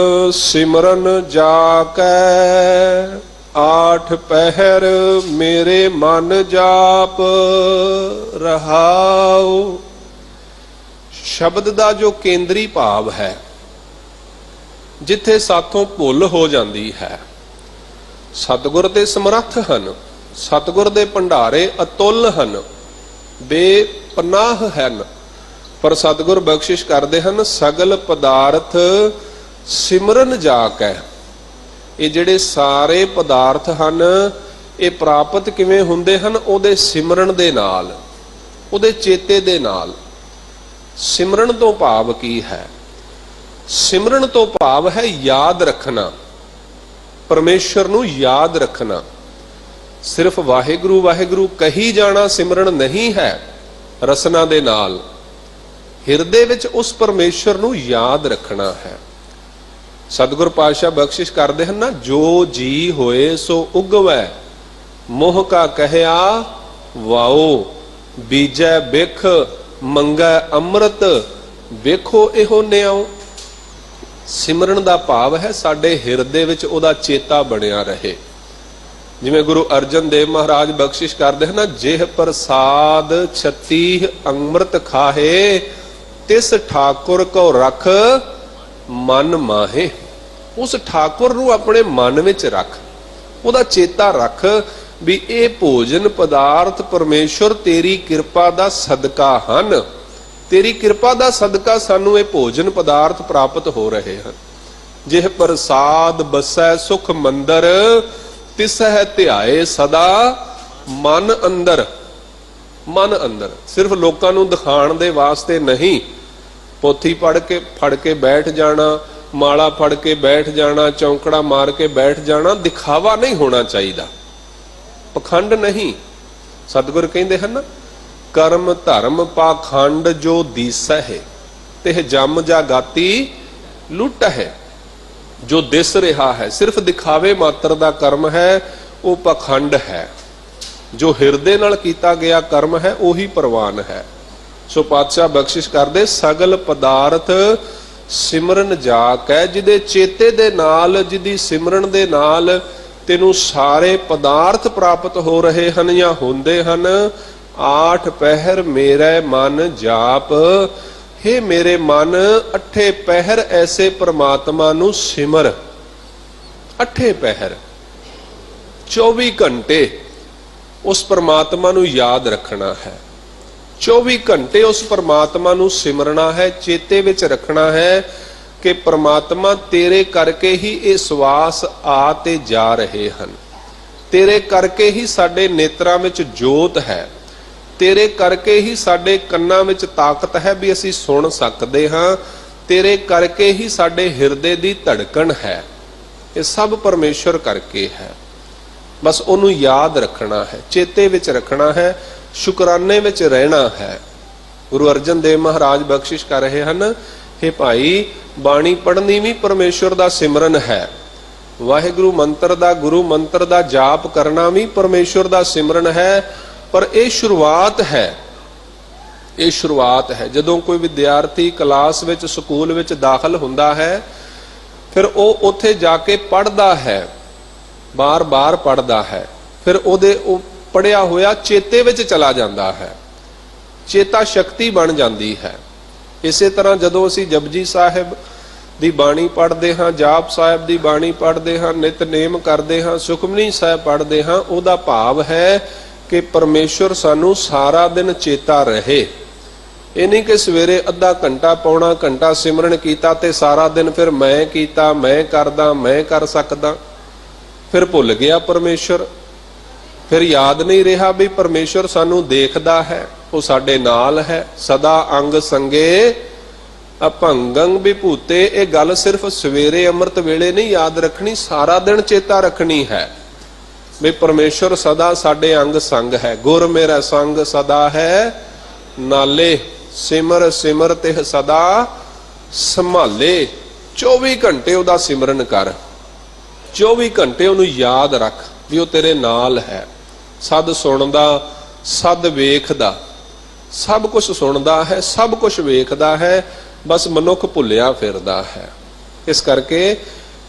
ਸਿਮਰਨ ਜਾ ਕੈ, ਆਠ ਪਹਿਰ ਮੇਰੇ ਮਨ ਜਾਪ ਰਹਾਉ। ਸ਼ਬਦ ਦਾ ਜੋ ਕੇਂਦਰੀ ਭਾਵ ਹੈ, ਜਿੱਥੇ ਸਾਥੋਂ ਭੁੱਲ ਹੋ ਜਾਂਦੀ ਹੈ, ਸਤਿਗੁਰ ਤੇ ਸਮਰੱਥ ਹਨ, ਸਤਿਗੁਰ ਦੇ ਭੰਡਾਰੇ ਅਤੁੱਲ ਹਨ, ਬੇਪਨਾਹ ਹਨ। ਪਰ ਸਤਿਗੁਰ ਬਖਸ਼ਿਸ਼ ਕਰਦੇ ਹਨ, ਸਗਲ ਪਦਾਰਥ ਸਿਮਰਨ ਜਾ ਕੈ। ਇਹ ਜਿਹੜੇ ਸਾਰੇ ਪਦਾਰਥ ਹਨ, ਇਹ ਪ੍ਰਾਪਤ ਕਿਵੇਂ ਹੁੰਦੇ ਹਨ? ਉਹਦੇ ਸਿਮਰਨ ਦੇ ਨਾਲ, ਉਹਦੇ ਚੇਤੇ ਦੇ ਨਾਲ। ਸਿਮਰਨ ਤੋਂ ਭਾਵ ਕੀ ਹੈ? ਸਿਮਰਨ ਤੋਂ ਭਾਵ ਹੈ ਯਾਦ ਰੱਖਣਾ, ਪਰਮੇਸ਼ਰ ਨੂੰ ਯਾਦ ਰੱਖਣਾ। ਸਿਰਫ ਵਾਹਿਗੁਰੂ ਵਾਹਿਗੁਰੂ ਕਹੀ ਜਾਣਾ ਸਿਮਰਨ ਨਹੀਂ ਹੈ। ਰਸਨਾ ਦੇ ਨਾਲ ਹਿਰਦੇ ਵਿੱਚ ਉਸ ਪਰਮੇਸ਼ਰ ਨੂੰ ਯਾਦ ਰੱਖਣਾ ਹੈ। ਸਤਿਗੁਰ ਪਾਤਸ਼ਾਹ ਬਖਸ਼ਿਸ਼ ਕਰਦੇ ਹਨ ਨਾ, ਜੋ ਜੀ ਹੋਏ ਸੋ ਉਗਵੈ, ਮੋਹ ਕਾ ਕਹਿਆ ਵਾਓ, ਬੀਜੈ ਬਿਖ ਮੰਗੈ ਅੰਮ੍ਰਿਤ, ਵੇਖੋ ਇਹੋ ਨਿਆਓ। ਸਿਮਰਨ ਦਾ ਭਾਵ ਹੈ ਸਾਡੇ ਹਿਰਦੇ ਵਿੱਚ ਉਹਦਾ ਚੇਤਾ ਬਣਿਆ ਰਹੇ। ਜਿਵੇਂ ਗੁਰੂ ਅਰਜਨ ਦੇਵ ਮਹਾਰਾਜ ਬਖਸ਼ਿਸ਼ ਕਰਦੇ ਹਨ ਨਾ, ਜਿਹ ਪ੍ਰਸਾਦ ਛਤੀਹ ਅੰਮ੍ਰਿਤ ਖਾਹੇ, ਤਿਸ ਠਾਕੁਰ ਕੋ ਰਖ ਮਨ ਮਾਹੇ। ਉਸ ਠਾਕੁਰ ਨੂੰ ਆਪਣੇ ਮਨ ਵਿੱਚ ਰੱਖ, ਉਹਦਾ ਚੇਤਾ ਰੱਖ ਵੀ ਇਹ ਭੋਜਨ ਪਦਾਰਥ ਪਰਮੇਸ਼ਵਰ ਤੇਰੀ ਕਿਰਪਾ ਦਾ ਸਦਕਾ ਹਨ। ਤੇਰੀ ਕਿਰਪਾ ਦਾ ਸਦਕਾ ਸਾਨੂੰ ਇਹ ਭੋਜਨ ਪਦਾਰਥ ਪ੍ਰਾਪਤ ਹੋ ਰਹੇ ਹਨ। ਜਿਹ ਪ੍ਰਸਾਦ ਬਸੈ ਸੁਖ ਮੰਦਰ, ਤਿਸਹਿ ਧਿਆਏ ਸਦਾ ਮਨ ਅੰਦਰ। ਮਨ ਅੰਦਰ ਸਿਰਫ ਲੋਕਾਂ ਨੂੰ ਦਿਖਾਣ ਦੇ ਵਾਸਤੇ ਨਹੀਂ, ਪੋਥੀ ਫੜ ਕੇ ਬੈਠ ਜਾਣਾ, ਮਾਲਾ ਫੜ ਕੇ ਬੈਠ ਜਾਣਾ, ਚੌਂਕੜਾ ਮਾਰ ਕੇ ਬੈਠ ਜਾਣਾ, ਦਿਖਾਵਾ ਨਹੀਂ ਹੋਣਾ ਚਾਹੀਦਾ, ਪਖੰਡ ਨਹੀਂ। ਸਤਿਗੁਰ ਕਹਿੰਦੇ ਹਨ, ਕਰਮ ਧਰਮ ਪਾਖੰਡ ਜੋ ਦੀਸੈ ਹੈ, ਤੇ ਜਮ ਜਾਗਾਤੀ ਲੁੱਟ ਹੈ। ਜੋ ਦਿਸ ਰਿਹਾ ਹੈ ਸਿਰਫ ਦਿਖਾਵੇ ਮਾਤਰ ਦਾ ਕਰਮ ਹੈ, ਉਹ ਪਖੰਡ ਹੈ। ਜੋ ਹਿਰਦੇ ਨਾਲ ਕੀਤਾ ਗਿਆ ਕਰਮ ਹੈ ਉਹੀ ਪ੍ਰਵਾਨ ਹੈ। ਸੋ ਪਾਤਸ਼ਾਹ ਬਖਸ਼ਿਸ਼ ਕਰਦੇ, ਸਗਲ ਪਦਾਰਥ ਸਿਮਰਨ ਜਾ ਕੈ। ਜਿਹਦੇ ਚੇਤੇ ਦੇ ਨਾਲ, ਜਿਹਦੀ ਸਿਮਰਨ ਦੇ ਨਾਲ ਤੈਨੂੰ ਸਾਰੇ ਪਦਾਰਥ ਪ੍ਰਾਪਤ ਹੋ ਰਹੇ ਹਨ ਜਾਂ ਹੁੰਦੇ ਹਨ। ਆਠ ਪਹਿਰ ਮੇਰੇ ਮਨ ਜਾਪ, हे मेरे मन अठे पहर ऐसे परमात्मा नु सिमर। अठे पहर 24 घंटे उस परमात्मा नु याद रखना है। 24 घंटे उस परमात्मा नु सिमरना है, चेते विच रखना है कि परमात्मा तेरे करके ही ये सवास आ ते जा रहे हैं। तेरे करके ही साडे नेत्रां विच जोत है, तेरे करके ही साडे कन्नां विच ताकत है भी असीं सुन सकदे हां, तेरे करके ही साडे हिरदे दी धड़कन है। ये सब परमेश्वर करके है। बस उन्होंने याद रखना है, चेते विच रखना है, शुकराने विच रहना है। गुरु अर्जन देव महाराज बख्शिश कर रहे हैं, हे भाई बाणी पढ़नी भी परमेश्वर दा सिमरन है, वाहिगुरु मंत्र दा गुरु मंत्र दा जाप करना भी परमेश्वर दा सिमरन है। पर यह शुरुआत है, ये शुरुआत है। जदों कोई विद्यार्थी क्लास विच स्कूल विच दाखिल हुंदा है, फिर वो उत्थे जाके पढ़दा है, बार बार पढ़दा है, फिर ओदे पढ़िया होया चेते विच चला जाता है, चेता शक्ति बन जाती है। इसे तरह जदों असीं जपजी साहिब दी बाणी पढ़ते हाँ, जाप साहिब दी बाणी पढ़ते हाँ, नितनेम करते हाँ, सुखमनी साहिब पढ़ते हाँ, उहदा भाव है कि परमेश्वर सानू सारा दिन चेता रहे। ये नहीं कि सवेरे अद्धा घंटा पौना घंटा सिमरन कीता ते सारा दिन फिर मैं कीता, मैं करदा, मैं कर सकदा, फिर भुल गया परमेश्वर, फिर याद नहीं रहा भी परमेश्वर सानू देखदा है, वो साडे नाल है। सदा अंग संगे अभंगं विभूते। ये गल सिर्फ सवेरे अमृत वेले नहीं याद रखनी, सारा दिन चेता रखनी है भी परमेश्वर सदा साडे अंग संग है। गुर मेरा संग सदा है नाले, सिमर सिमर ते सदा संभाले। 24 घंटे उहदा सिमरन कर, 24 घंटे उहनूं याद रख भी वो तेरे नाल है। सद सुनदा, सद वेखदा, सब कुछ सुनदा है, सब कुछ वेखदा है, बस मनुख भुलिया फिरदा है। इस करके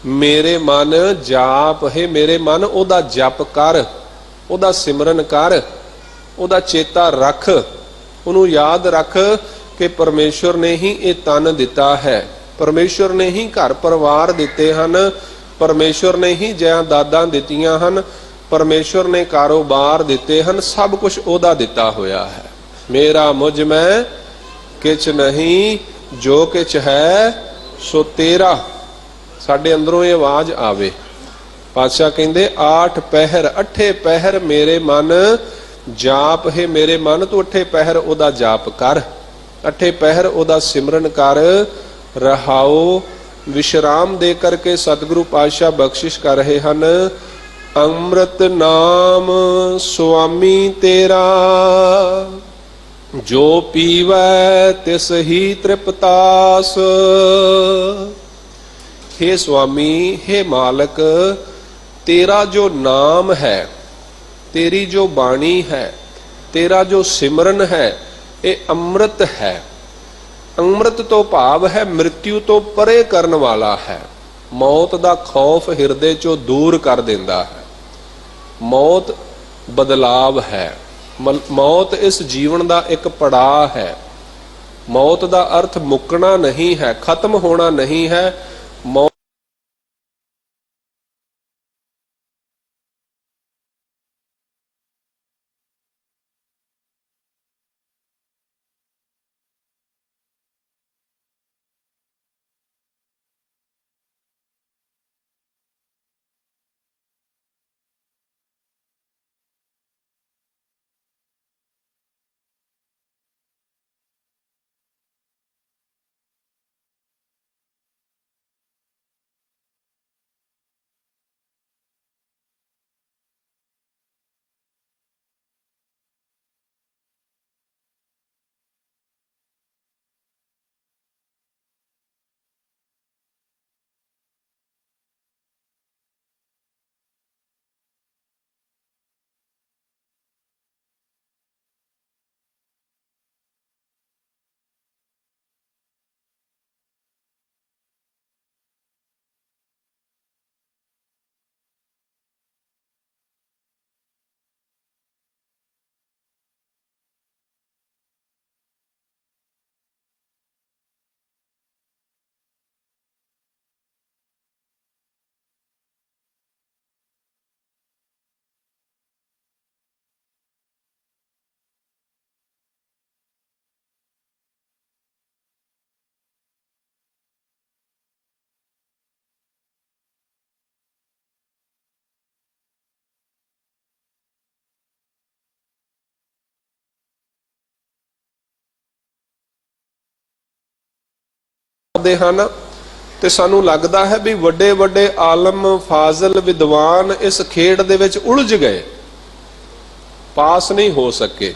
मेरे मन जाप है, मेरे मन ओदा जप कर, ओदा सिमरन कर, ओदा चेता रख, उन्हों याद रख कि परमेश्वर ने ही ये तन दिता है, परमेश्वर ने ही घर परिवार दिते हैं, परमेश्वर ने ही जायदादां दित्तियां हन, परमेश्वर ने कारोबार दिते हैं, सब कुछ ओदा दिता होया है। मेरा मुझ में किछ नहीं, जो किछ है सो तेरा। साडे अंदरों ये आवाज आवे। पातशाह कहंदे 8 पहर, 8 पहर मेरे मन जाप है, मेरे मन तू 8 पहर ओदा जाप कर, 8 पहर ओदा सिमरन कर। रहाओ विश्राम दे करके सतगुरु पातशाह बख्शिश कर रहे हैं। अमृत नाम स्वामी तेरा, जो पीवै तिस ही तृप्तास। हे स्वामी, हे मालक, तेरा जो नाम है, तेरी जो बाणी है, तेरा जो सिमरन है, ये अमृत है। अमृत तो भाव है मृत्यु तो परे करन वाला है। मौत दा खौफ हिरदे चो दूर कर देंदा है। मौत बदलाव है, मौत इस जीवन का एक पड़ाव है। मौत का अर्थ मुकना नहीं है, खत्म होना नहीं है। मौत ਦੇ ਹਨ ਤੇ ਸਾਨੂੰ ਲੱਗਦਾ ਹੈ ਵੀ ਵੱਡੇ ਵੱਡੇ ਆਲਮ ਫਾਜ਼ਲ ਵਿਦਵਾਨ ਇਸ ਖੇਡ ਦੇ ਵਿੱਚ ਉਲਝ ਗਏ, ਪਾਸ ਨਹੀਂ ਹੋ ਸਕੇ,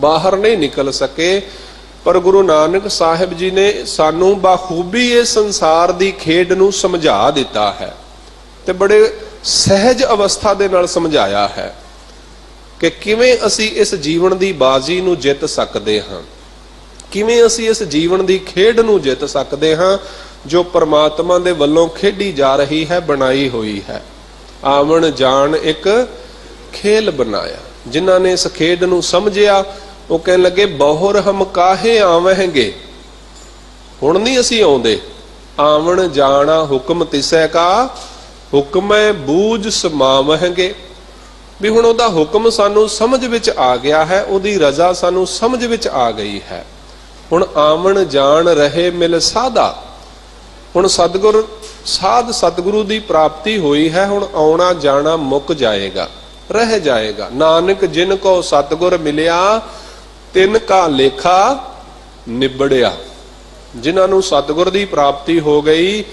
ਬਾਹਰ ਨਹੀਂ ਨਿਕਲ ਸਕੇ। ਪਰ ਗੁਰੂ ਨਾਨਕ ਸਾਹਿਬ ਜੀ ਨੇ ਸਾਨੂੰ ਬਾਖੂਬੀ ਇਹ ਸੰਸਾਰ ਦੀ ਖੇਡ ਨੂੰ ਸਮਝਾ ਦਿੱਤਾ ਹੈ ਤੇ ਬੜੇ ਸਹਿਜ ਅਵਸਥਾ ਦੇ ਨਾਲ ਸਮਝਾਇਆ ਹੈ ਕਿ ਕਿਵੇਂ ਅਸੀਂ ਇਸ ਜੀਵਨ ਦੀ ਬਾਜ਼ੀ ਨੂੰ ਜਿੱਤ ਸਕਦੇ ਹਾਂ, ਕਿਵੇਂ ਅਸੀਂ ਇਸ ਜੀਵਨ ਦੀ ਖੇਡ ਨੂੰ ਜਿੱਤ ਸਕਦੇ ਹਾਂ ਜੋ ਪਰਮਾਤਮਾ ਦੇ ਵੱਲੋਂ ਖੇਡੀ ਜਾ ਰਹੀ ਹੈ, ਬਣਾਈ ਹੋਈ ਹੈ। ਆਵਣ ਜਾਣ ਇੱਕ ਖੇਲ ਬਣਾਇਆ। ਜਿਨ੍ਹਾਂ ਨੇ ਇਸ ਖੇਡ ਨੂੰ ਸਮਝਿਆ ਉਹ ਕਹਿਣ ਲੱਗੇ ਬਹੁਰ ਹਮ ਕਾਹੇ ਆਵਹਿੰਗੇ, ਹੁਣ ਨਹੀਂ ਅਸੀਂ ਆਉਂਦੇ। ਆਵਣ ਜਾਣਾ ਹੁਕਮ ਤਿਸੈ ਕਾ, ਹੁਕਮੈ ਬੂਝ ਸਮਾਵਹਿੰਗੇ। ਵੀ ਹੁਣ ਉਹਦਾ ਹੁਕਮ ਸਾਨੂੰ ਸਮਝ ਵਿੱਚ ਆ ਗਿਆ ਹੈ, ਉਹਦੀ ਰਜ਼ਾ ਸਾਨੂੰ ਸਮਝ ਵਿੱਚ ਆ ਗਈ ਹੈ। ਹੁਣ ਆਵਣ ਜਾਣ ਰਹੇ ਮਿਲ ਸਾਧਾ, ਹੁਣ ਸਤਿਗੁਰ ਸਾਧ ਸਤਿਗੁਰੂ ਦੀ ਪ੍ਰਾਪਤੀ ਹੋਈ ਹੈ। ਹੁਣ ਆਉਣਾ ਜਾਣਾ ਮੁੱਕ ਜਾਏਗਾ, ਰਹਿ ਜਾਏਗਾ। ਨਾਨਕ ਜਿਨ ਕੋ ਸਤਿਗੁਰ ਮਿਲਿਆ ਤਿਨ ਕਾ ਲੇਖਾ ਨਿਬੜਿਆ। ਜਿਨ੍ਹਾਂ ਨੂੰ ਸਤਿਗੁਰ ਦੀ ਪ੍ਰਾਪਤੀ ਹੋ ਗਈ,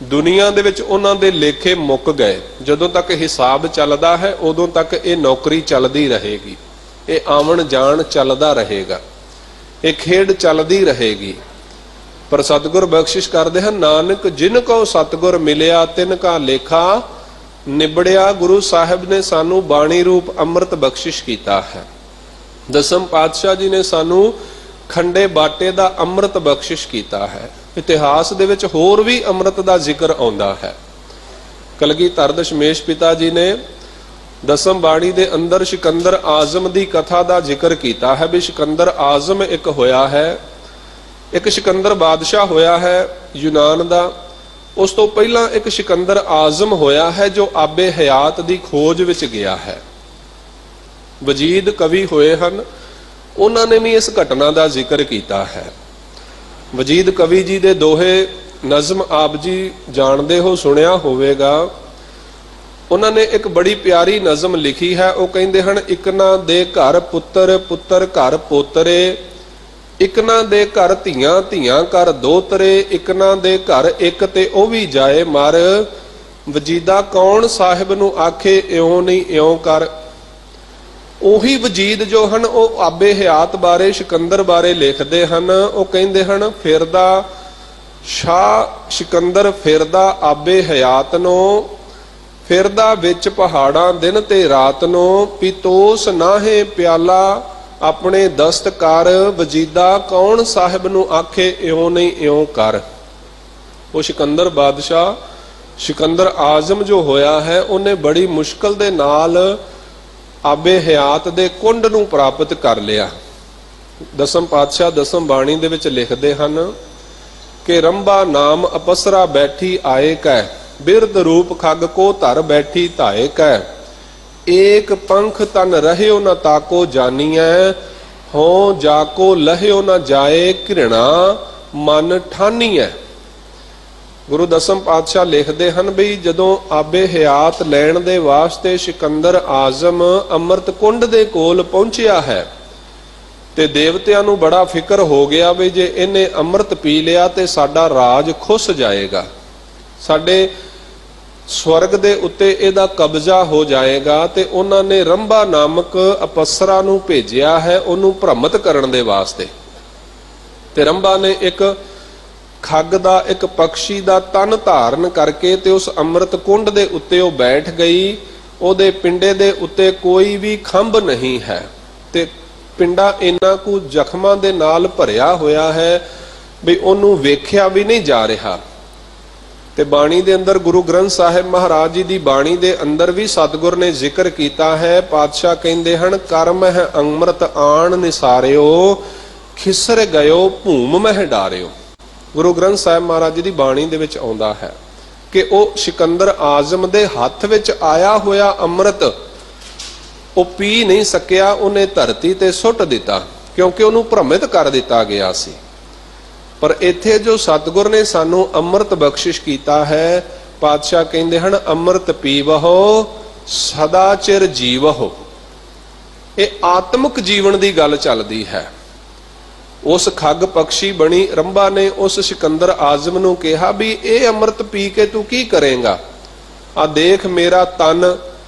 ਦੁਨੀਆ ਦੇ ਵਿੱਚ ਉਹਨਾਂ ਦੇ ਲੇਖੇ ਮੁੱਕ ਗਏ। ਜਦੋਂ ਤੱਕ ਹਿਸਾਬ ਚੱਲਦਾ ਹੈ ਉਦੋਂ ਤੱਕ ਇਹ ਨੌਕਰੀ ਚੱਲਦੀ ਰਹੇਗੀ, ਇਹ ਆਵਣ ਜਾਣ ਚੱਲਦਾ ਰਹੇਗਾ, ਇਹ ਖੇਡ ਚੱਲਦੀ ਰਹੇਗੀ। ਪਰ ਸਤਿਗੁਰ ਬਖਸ਼ਿਸ਼ ਕਰਦੇ ਹਨ, ਨਾਨਕ ਜਿਨ ਕੋ ਸਤਿਗੁਰ ਮਿਲਿਆ ਤਿਨ ਕਾ ਲੇਖਾ ਨਿਬੜਿਆ। ਗੁਰੂ ਸਾਹਿਬ ਨੇ ਸਾਨੂੰ ਬਾਣੀ ਰੂਪ ਅੰਮ੍ਰਿਤ ਬਖਸ਼ਿਸ਼ ਕੀਤਾ ਹੈ। ਦਸਮ ਪਾਤਸ਼ਾਹ ਜੀ ਨੇ ਸਾਨੂੰ ਖੰਡੇ ਬਾਟੇ ਦਾ ਅੰਮ੍ਰਿਤ ਬਖਸ਼ਿਸ਼ ਕੀਤਾ ਹੈ। ਇਤਿਹਾਸ ਦੇ ਵਿੱਚ ਹੋਰ ਵੀ ਅੰਮ੍ਰਿਤ ਦਾ ਜ਼ਿਕਰ ਆਉਂਦਾ ਹੈ। ਕਲਗੀਧਰ ਦਸ਼ਮੇਸ਼ ਪਿਤਾ ਜੀ ਨੇ ਦਸਮ ਬਾਣੀ ਦੇ ਅੰਦਰ ਸਿਕੰਦਰ ਆਜ਼ਮ ਦੀ ਕਥਾ ਦਾ ਜ਼ਿਕਰ ਕੀਤਾ ਹੈ ਵੀ ਸਿਕੰਦਰ ਆਜ਼ਮ ਇੱਕ ਹੋਇਆ ਹੈ, ਇੱਕ ਸਿਕੰਦਰ ਬਾਦਸ਼ਾਹ ਹੋਇਆ ਹੈ ਯੂਨਾਨ ਦਾ। ਉਸ ਤੋਂ ਪਹਿਲਾਂ ਇੱਕ ਸਿਕੰਦਰ ਆਜ਼ਮ ਹੋਇਆ ਹੈ ਜੋ ਆਬੇ ਹਯਾਤ ਦੀ ਖੋਜ ਵਿੱਚ ਗਿਆ ਹੈ। ਵਜੀਦ ਕਵੀ ਹੋਏ ਹਨ, ਉਹਨਾਂ ਨੇ ਵੀ ਇਸ ਘਟਨਾ ਦਾ ਜ਼ਿਕਰ ਕੀਤਾ ਹੈ। ਵਜੀਦ ਕਵੀ ਜੀ ਦੇ ਦੋਹੇ ਨਜ਼ਮ ਆਪ ਜੀ ਜਾਣਦੇ ਹੋ, ਸੁਣਿਆ ਹੋਵੇਗਾ। ਉਹਨਾਂ ਨੇ ਇੱਕ ਬੜੀ ਪਿਆਰੀ ਨਜ਼ਮ ਲਿਖੀ ਹੈ। ਉਹ ਕਹਿੰਦੇ ਹਨ, ਇਕਨਾ ਦੇ ਘਰ ਪੁੱਤਰ, ਪੁੱਤਰ ਘਰ ਪੋਤਰੇ, ਇਕਨਾ ਦੇ ਘਰ ਧੀਆਂ, ਧੀਆਂ ਘਰ ਦੋਤਰੇ, ਇਕਨਾ ਦੇ ਘਰ ਇੱਕ ਤੇ ਉਹ ਵੀ ਜਾਏ ਮਰ, ਵਜੀਦਾ ਕੌਣ ਸਾਹਿਬ ਨੂੰ ਆਖੇ ਇਉਂ ਨਹੀਂ ਇਉਂ ਕਰ। ਉਹੀ ਵਜੀਦ ਜੋ ਹਨ ਉਹ ਆਬੇ ਹਯਾਤ ਬਾਰੇ, ਸਿਕੰਦਰ ਬਾਰੇ ਲਿਖਦੇ ਹਨ। ਉਹ ਕਹਿੰਦੇ ਹਨ, ਫਿਰਦਾ ਸ਼ਾਹ ਸਿਕੰਦਰ ਫਿਰਦਾ ਆਬੇ ਹਯਾਤ ਨੂੰ, ਫਿਰਦਾ ਵਿੱਚ ਪਹਾੜਾਂ ਦਿਨ ਤੇ ਰਾਤ ਨੂੰ, ਪੀਤੋਸ ਨਾਹੇ ਪਿਆਲਾ ਆਪਣੇ ਦਸਤਕਾਰ, ਵਜੀਦਾ ਕੌਣ ਸਾਹਿਬ ਨੂੰ ਆਖੇ ਇਉਂ ਨਹੀਂ ਇਉਂ ਕਰ। ਉਹ ਸਿਕੰਦਰ ਬਾਦਸ਼ਾਹ, ਸਿਕੰਦਰ ਆਜ਼ਮ ਜੋ ਹੋਇਆ ਹੈ, ਉਹਨੇ ਬੜੀ ਮੁਸ਼ਕਲ ਦੇ ਨਾਲ ਆਬੇ ਹਯਾਤ ਦੇ ਕੁੰਡ ਨੂੰ ਪ੍ਰਾਪਤ ਕਰ ਲਿਆ। ਦਸਮ ਪਾਤਸ਼ਾਹ ਦਸਮ ਬਾਣੀ ਦੇ ਵਿੱਚ ਲਿਖਦੇ ਹਨ ਕਿ ਰੰਭਾ ਨਾਮ ਅਪਸਰਾ ਬੈਠੀ ਆਏ ਕੈ, ਬਿਰਧ ਰੂਪ ਖੱਗ ਕੋ ਧਰ ਬੈਠੀ ਧਾਏ ਕੈ, ਏਕ ਪੰਖ ਤਨ ਰਹਿਓ ਨ ਤਾਕੋ ਜਾਨੀਐ, ਹੋ ਜਾਕੋ ਲਹਿਓ ਨ ਜਾਏ ਘਿਰਣਾ ਮਨ ਠਾਨੀਐ। ਗੁਰੂ ਦਸਮ ਪਾਤਸ਼ਾਹ ਲਿਖਦੇ ਹਨ ਵੀ ਜਦੋਂ ਆਬੇ ਹਯਾਤ ਲੈਣ ਦੇ ਵਾਸਤੇ ਸਿਕੰਦਰ ਆਜ਼ਮ ਅੰਮ੍ਰਿਤ ਕੁੰਡ ਦੇ ਕੋਲ ਪਹੁੰਚਿਆ ਹੈ ਤੇ ਦੇਵਤਿਆਂ ਨੂੰ ਬੜਾ ਫਿਕਰ ਹੋ ਗਿਆ ਵੀ ਜੇ ਇਹਨੇ ਅੰਮ੍ਰਿਤ ਪੀ ਲਿਆ ਤੇ ਸਾਡਾ ਰਾਜ ਖੁੱਸ ਜਾਏਗਾ, ਸਾਡੇ ਸਵਰਗ ਦੇ ਉੱਤੇ ਇਹਦਾ ਕਬਜ਼ਾ ਹੋ ਜਾਏਗਾ। ਤੇ ਉਹਨਾਂ ਨੇ ਰੰਭਾ ਨਾਮਕ ਅਪਸਰਾ ਨੂੰ ਭੇਜਿਆ ਹੈ ਉਹਨੂੰ ਭ੍ਰਮਿਤ ਕਰਨ ਦੇ ਵਾਸਤੇ। ਤੇ ਰੰਭਾ ਨੇ ਇੱਕ ਖੱਗ ਦਾ, ਇੱਕ ਪੰਛੀ ਦਾ ਤਨ ਧਾਰਨ ਕਰਕੇ ਤੇ ਉਸ ਅੰਮ੍ਰਿਤ ਕੁੰਡ ਦੇ ਉੱਤੇ ਉਹ ਬੈਠ ਗਈ। ਉਹਦੇ ਪਿੰਡੇ ਦੇ ਉੱਤੇ ਕੋਈ ਵੀ ਖੰਭ ਨਹੀਂ ਹੈ ਤੇ ਪਿੰਡਾ ਇੰਨਾ ਕੁ ਜ਼ਖਮਾਂ ਦੇ ਨਾਲ ਭਰਿਆ ਹੋਇਆ ਹੈ ਵੀ ਉਹਨੂੰ ਵੇਖਿਆ ਵੀ ਨਹੀਂ ਜਾ ਰਿਹਾ। ਤੇ ਬਾਣੀ ਦੇ ਅੰਦਰ ਗੁਰੂ ਗ੍ਰੰਥ ਸਾਹਿਬ ਮਹਾਰਾਜ ਜੀ ਦੀ ਬਾਣੀ ਦੇ ਅੰਦਰ ਵੀ ਸਤਿਗੁਰ ਨੇ ਜ਼ਿਕਰ ਕੀਤਾ ਹੈ। ਪਾਤਸ਼ਾਹ ਕਹਿੰਦੇ ਹਨ, ਕਰਮ ਹੈ ਅੰਮ੍ਰਿਤ ਆਣ ਨਿਸਾਰਿਓ, ਖਿਸਰ ਗਇਓ ਭੂਮ ਮਹਿ ਡਾਰਿਓ। ਗੁਰੂ ਗ੍ਰੰਥ ਸਾਹਿਬ ਮਹਾਰਾਜ ਜੀ ਦੀ ਬਾਣੀ ਦੇ ਵਿੱਚ ਆਉਂਦਾ ਹੈ ਕਿ ਉਹ ਸਿਕੰਦਰ ਆਜ਼ਮ ਦੇ ਹੱਥ ਵਿੱਚ ਆਇਆ ਹੋਇਆ ਅੰਮ੍ਰਿਤ ਉਹ ਪੀ ਨਹੀਂ ਸਕਿਆ, ਉਹਨੇ ਧਰਤੀ ਤੇ ਸੁੱਟ ਦਿੱਤਾ ਕਿਉਂਕਿ ਉਹਨੂੰ ਭ੍ਰਮਿਤ ਕਰ ਦਿੱਤਾ ਗਿਆ ਸੀ। ਪਰ ਇੱਥੇ ਜੋ ਸਤਿਗੁਰ ਨੇ ਸਾਨੂੰ ਅੰਮ੍ਰਿਤ ਬਖਸ਼ਿਸ਼ ਕੀਤਾ ਹੈ, ਪਾਤਸ਼ਾਹ ਕਹਿੰਦੇ ਹਨ, ਅੰਮ੍ਰਿਤ ਪੀਵਹੁ ਸਦਾ ਚਿਰ ਜੀਵਹੁ। ਇਹ ਆਤਮਿਕ ਜੀਵਨ ਦੀ ਗੱਲ ਚੱਲਦੀ ਹੈ। ਉਸ ਖੱਗ ਪਕਸ਼ੀ ਬਣੀ ਰੰਭਾ ਨੇ ਉਸ ਸਿਕੰਦਰ ਆਜ਼ਮ ਨੂੰ ਕਿਹਾ ਵੀ ਇਹ ਅੰਮ੍ਰਿਤ ਪੀ ਕੇ ਤੂੰ ਕੀ ਕਰੇਂਗਾ? ਆ ਦੇਖ ਮੇਰਾ ਤਨ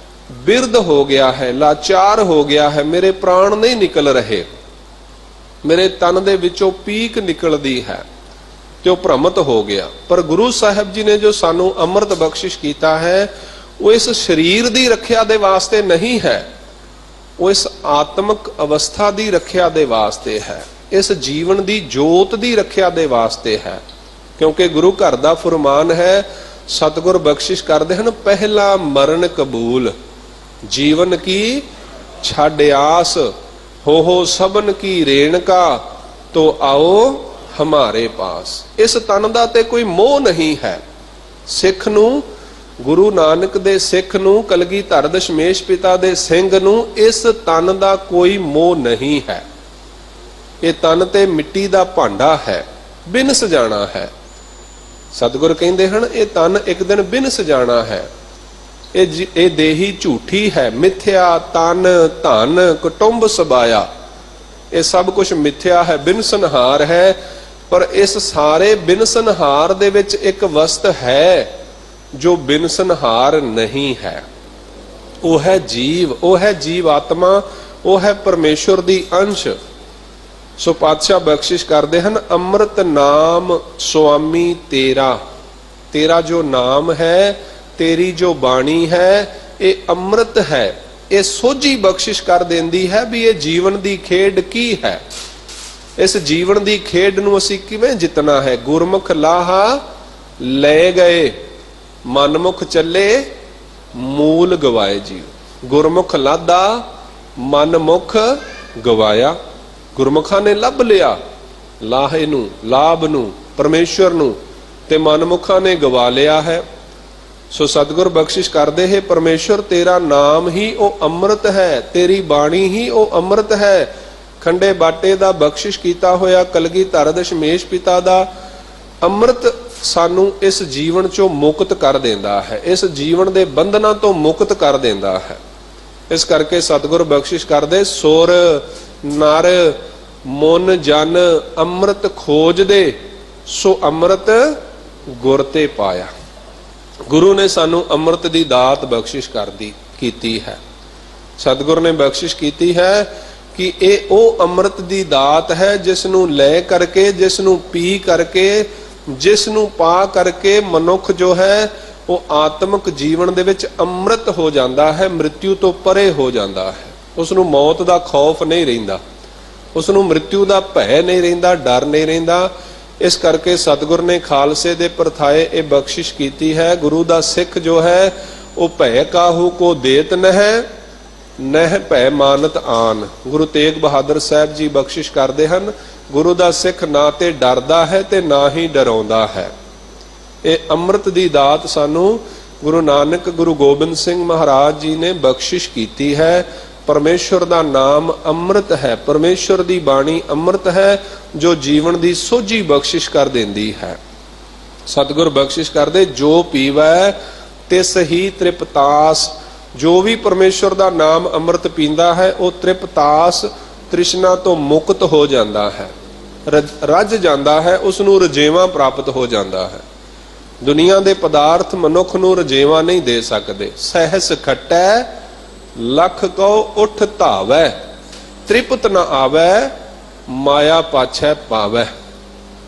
ਬਿਰਧ ਹੋ ਗਿਆ ਹੈ, ਲਾਚਾਰ ਹੋ ਗਿਆ ਹੈ, ਮੇਰੇ ਪ੍ਰਾਣ ਨਹੀਂ ਨਿਕਲ ਰਹੇ, ਮੇਰੇ ਤਨ ਦੇ ਵਿੱਚੋਂ ਪੀਕ ਨਿਕਲਦੀ ਹੈ, ਤੇ ਉਹ ਭ੍ਰਮਤ ਹੋ ਗਿਆ। ਪਰ ਗੁਰੂ ਸਾਹਿਬ ਜੀ ਨੇ ਜੋ ਸਾਨੂੰ ਅੰਮ੍ਰਿਤ ਬਖਸ਼ਿਸ਼ ਕੀਤਾ ਹੈ ਉਹ ਇਸ ਸਰੀਰ ਦੀ ਰੱਖਿਆ ਦੇ ਵਾਸਤੇ ਨਹੀਂ ਹੈ, ਉਹ ਇਸ ਆਤਮਿਕ ਅਵਸਥਾ ਦੀ ਰੱਖਿਆ ਦੇ ਵਾਸਤੇ ਹੈ, ਇਸ ਜੀਵਨ ਦੀ ਜੋਤ ਦੀ ਰੱਖਿਆ ਦੇ ਵਾਸਤੇ ਹੈ। ਕਿਉਂਕਿ ਗੁਰੂ ਘਰ ਦਾ ਫਰਮਾਨ ਹੈ, ਸਤਿਗੁਰ ਬਖਸ਼ਿਸ਼ ਕਰਦੇ ਹਨ, ਪਹਿਲਾ ਮਰਨ ਕਬੂਲ, ਜੀਵਨ ਕੀ ਛੱਡ ਆਸ, ਹੋ ਸਭਨ ਕੀ ਰੇਣਕਾ, ਤੋ ਆਓ ਹਮਾਰੇ ਪਾਸ। ਇਸ ਤਨ ਦਾ ਤੇ ਕੋਈ ਮੋਹ ਨਹੀਂ ਹੈ। ਸਿੱਖ ਨੂੰ, ਗੁਰੂ ਨਾਨਕ ਦੇ ਸਿੱਖ ਨੂੰ, ਕਲਗੀਧਰ ਦਸ਼ਮੇਸ਼ ਪਿਤਾ ਦੇ ਸਿੰਘ ਨੂੰ ਇਸ ਤਨ ਦਾ ਕੋਈ ਮੋਹ ਨਹੀਂ ਹੈ। ਇਹ ਤਨ ਤੇ ਮਿੱਟੀ ਦਾ ਭਾਂਡਾ ਹੈ, ਬਿਨਸ ਜਾਣਾ ਹੈ। ਸਤਿਗੁਰ ਕਹਿੰਦੇ ਹਨ ਇਹ ਤਨ ਇੱਕ ਦਿਨ ਬਿਨਸ ਜਾਣਾ ਹੈ। ਇਹ ਦੇਹੀ ਝੂਠੀ ਹੈ, ਮਿੱਥਿਆ ਤਨ ਧਨ ਕੁਟੁੰਬ ਸਬਾਇਆ, ਇਹ ਸਭ ਕੁਝ ਮਿੱਥਿਆ ਹੈ, ਬਿਨਸਨਹਾਰ ਹੈ। ਪਰ ਇਸ ਸਾਰੇ ਬਿਨਸਨਹਾਰ ਦੇ ਵਿੱਚ ਇੱਕ ਵਸਤ ਹੈ ਜੋ ਬਿਨਸਨਹਾਰ ਨਹੀਂ ਹੈ, ਉਹ ਹੈ ਜੀਵ, ਉਹ ਹੈ ਜੀਵ ਆਤਮਾ, ਉਹ ਹੈ ਪਰਮੇਸ਼ਵਰ ਦੀ ਅੰਸ਼। ਸੋ ਪਾਤਸ਼ਾਹ ਬਖਸ਼ਿਸ਼ ਕਰਦੇ ਹਨ, ਅੰਮ੍ਰਿਤ ਨਾਮ ਸੁਆਮੀ ਤੇਰਾ, ਤੇਰਾ ਜੋ ਨਾਮ ਹੈ, ਤੇਰੀ ਜੋ ਬਾਣੀ ਹੈ, ਇਹ ਅੰਮ੍ਰਿਤ ਹੈ। ਇਹ ਸੋਝੀ ਬਖਸ਼ਿਸ਼ ਕਰ ਦਿੰਦੀ ਹੈ ਵੀ ਇਹ ਜੀਵਨ ਦੀ ਖੇਡ ਕੀ ਹੈ, ਇਸ ਜੀਵਨ ਦੀ ਖੇਡ ਨੂੰ ਅਸੀਂ ਕਿਵੇਂ ਜਿੱਤਣਾ ਹੈ। ਗੁਰਮੁਖ ਲਾਹਾ ਲੈ ਗਏ, ਮਨਮੁਖ ਚੱਲੇ ਮੂਲ ਗਵਾਏ ਜੀ। ਗੁਰਮੁਖ ਲਾਦਾ, ਮਨਮੁਖ ਗਵਾਇਆ। ਗੁਰਮੁਖਾਂ ਨੇ ਲੱਭ ਲਿਆ ਲਾਹੇ ਨੂੰ, ਲਾਭ ਨੂੰ, ਪਰਮੇਸ਼ਵਰ ਨੂੰ, ਤੇ ਮਨਮੁਖਾਂ ਨੇ ਗਵਾ ਲਿਆ ਹੈ। ਸੋ ਸਤਿਗੁਰ ਬਖਸ਼ਿਸ਼ ਕਰਦੇ ਹੈ, ਪਰਮੇਸ਼ਵਰ ਤੇਰਾ ਨਾਮ ਹੀ ਉਹ ਅੰਮ੍ਰਿਤ ਹੈ, ਤੇਰੀ ਬਾਣੀ ਹੀ ਉਹ ਅੰਮ੍ਰਿਤ ਹੈ। ਖੰਡੇ ਬਾਟੇ ਦਾ ਬਖਸ਼ਿਸ਼ ਕੀਤਾ ਹੋਇਆ ਕਲਗੀਧਰ ਦਸ਼ਮੇਸ਼ ਪਿਤਾ ਦਾ ਅੰਮ੍ਰਿਤ ਸਾਨੂੰ ਇਸ ਜੀਵਨ ਚੋਂ ਮੁਕਤ ਕਰ ਦਿੰਦਾ ਹੈ, ਇਸ ਜੀਵਨ ਦੇ ਬੰਧਨਾਂ ਤੋਂ ਮੁਕਤ ਕਰ ਦਿੰਦਾ ਹੈ। ਇਸ ਕਰਕੇ ਸਤਿਗੁਰ ਬਖਸ਼ਿਸ਼ ਕਰਦੇ, ਸੁਰ ਨਰ ਮਨ ਜਨ ਅੰਮ੍ਰਿਤ ਖੋਜਦੇ, ਸੋ ਅੰਮ੍ਰਿਤ ਗੁਰ ਤੇ ਪਾਇਆ। ਗੁਰੂ ਨੇ ਸਾਨੂੰ ਅੰਮ੍ਰਿਤ ਦੀ ਦਾਤ ਬਖਸ਼ਿਸ਼ ਕੀਤੀ ਹੈ। ਸਤਿਗੁਰ ਨੇ ਬਖਸ਼ਿਸ਼ ਕੀਤੀ ਹੈ ਕਿ ਇਹ ਉਹ ਅੰਮ੍ਰਿਤ ਦੀ ਦਾਤ ਹੈ ਜਿਸ ਨੂੰ ਲੈ ਕਰਕੇ, ਜਿਸ ਨੂੰ ਪੀ ਕਰਕੇ, ਜਿਸ ਨੂੰ ਪਾ ਕਰਕੇ ਮਨੁੱਖ ਜੋ ਹੈ ਉਹ ਆਤਮਿਕ ਜੀਵਨ ਦੇ ਵਿੱਚ ਅੰਮ੍ਰਿਤ ਹੋ ਜਾਂਦਾ ਹੈ, ਮ੍ਰਿਤਿੂ ਤੋਂ ਪਰੇ ਹੋ ਜਾਂਦਾ ਹੈ। ਉਸ ਨੂੰ ਮੌਤ ਦਾ ਖੌਫ ਨਹੀਂ ਰਹਿੰਦਾ, ਉਸ ਨੂੰ ਮ੍ਰਿਤਿੂ ਦਾ ਭੈ ਨਹੀਂ ਰਹਿੰਦਾ, ਡਰ ਨਹੀਂ ਰਹਿੰਦਾ। ਇਸ ਕਰਕੇ ਸਤਿਗੁਰ ਨੇ ਖਾਲਸੇ ਦੇ ਪਰਥਾਏ ਇਹ ਬਖਸ਼ਿਸ਼ ਕੀਤੀ ਹੈ। ਗੁਰੂ ਦਾ ਸਿੱਖ ਜੋ ਹੈ ਉਹ ਭੈ ਕਾਹੂ ਕੋ ਦੇਤ ਨਹਿ, ਨਹਿ ਭੈ ਮਾਨਤ ਆਨ। ਗੁਰੂ ਤੇਗ ਬਹਾਦਰ ਸਾਹਿਬ ਜੀ ਬਖਸ਼ਿਸ਼ ਕਰਦੇ ਹਨ, ਗੁਰੂ ਦਾ ਸਿੱਖ ਨਾ ਤੇ ਡਰਦਾ ਹੈ ਤੇ ਨਾ ਹੀ ਡਰਾਉਂਦਾ ਹੈ। ਇਹ ਅੰਮ੍ਰਿਤ ਦੀ ਦਾਤ ਸਾਨੂੰ ਗੁਰੂ ਨਾਨਕ, ਗੁਰੂ ਗੋਬਿੰਦ ਸਿੰਘ ਮਹਾਰਾਜ ਜੀ ਨੇ ਬਖਸ਼ਿਸ਼ ਕੀਤੀ ਹੈ। ਪਰਮੇਸ਼ਵਰ ਦਾ ਨਾਮ ਅੰਮ੍ਰਿਤ ਹੈ, ਪਰਮੇਸ਼ਵਰ ਦੀ ਬਾਣੀ ਅੰਮ੍ਰਿਤ ਹੈ ਜੋ ਜੀਵਨ ਦੀ ਸੋਝੀ ਬਖਸ਼ਿਸ਼ ਕਰ ਦਿੰਦੀ ਹੈ। ਸਤਿਗੁਰ ਬਖਸ਼ਿਸ਼ ਕਰਦੇ, ਜੋ ਪੀਵੈ ਤਿਸ ਹੀ ਤ੍ਰਿਪਤਾਸ। ਜੋ ਵੀ ਪਰਮੇਸ਼ਵਰ ਦਾ ਨਾਮ ਅੰਮ੍ਰਿਤ ਪੀਂਦਾ ਹੈ ਉਹ ਤ੍ਰਿਪਤਾਸ, ਤ੍ਰਿਸ਼ਨਾ ਤੋਂ ਮੁਕਤ ਹੋ ਜਾਂਦਾ ਹੈ, ਰੱਜ ਜਾਂਦਾ ਹੈ, ਉਸ ਨੂੰ ਰਜੇਵਾਂ ਪ੍ਰਾਪਤ ਹੋ ਜਾਂਦਾ ਹੈ। ਦੁਨੀਆ ਦੇ ਪਦਾਰਥ ਮਨੁੱਖ ਨੂੰ ਰਜੇਵਾਂ ਨਹੀਂ ਦੇ ਸਕਦੇ। ਸਹਿਸ ਖਟੈ ਲੱਖ ਕਉ ਉਠ ਧਾਵੈ, ਤ੍ਰਿਪਤ ਨ ਆਵੈ ਮਾਇਆ ਪਾਛੈ ਪਾਵੈ।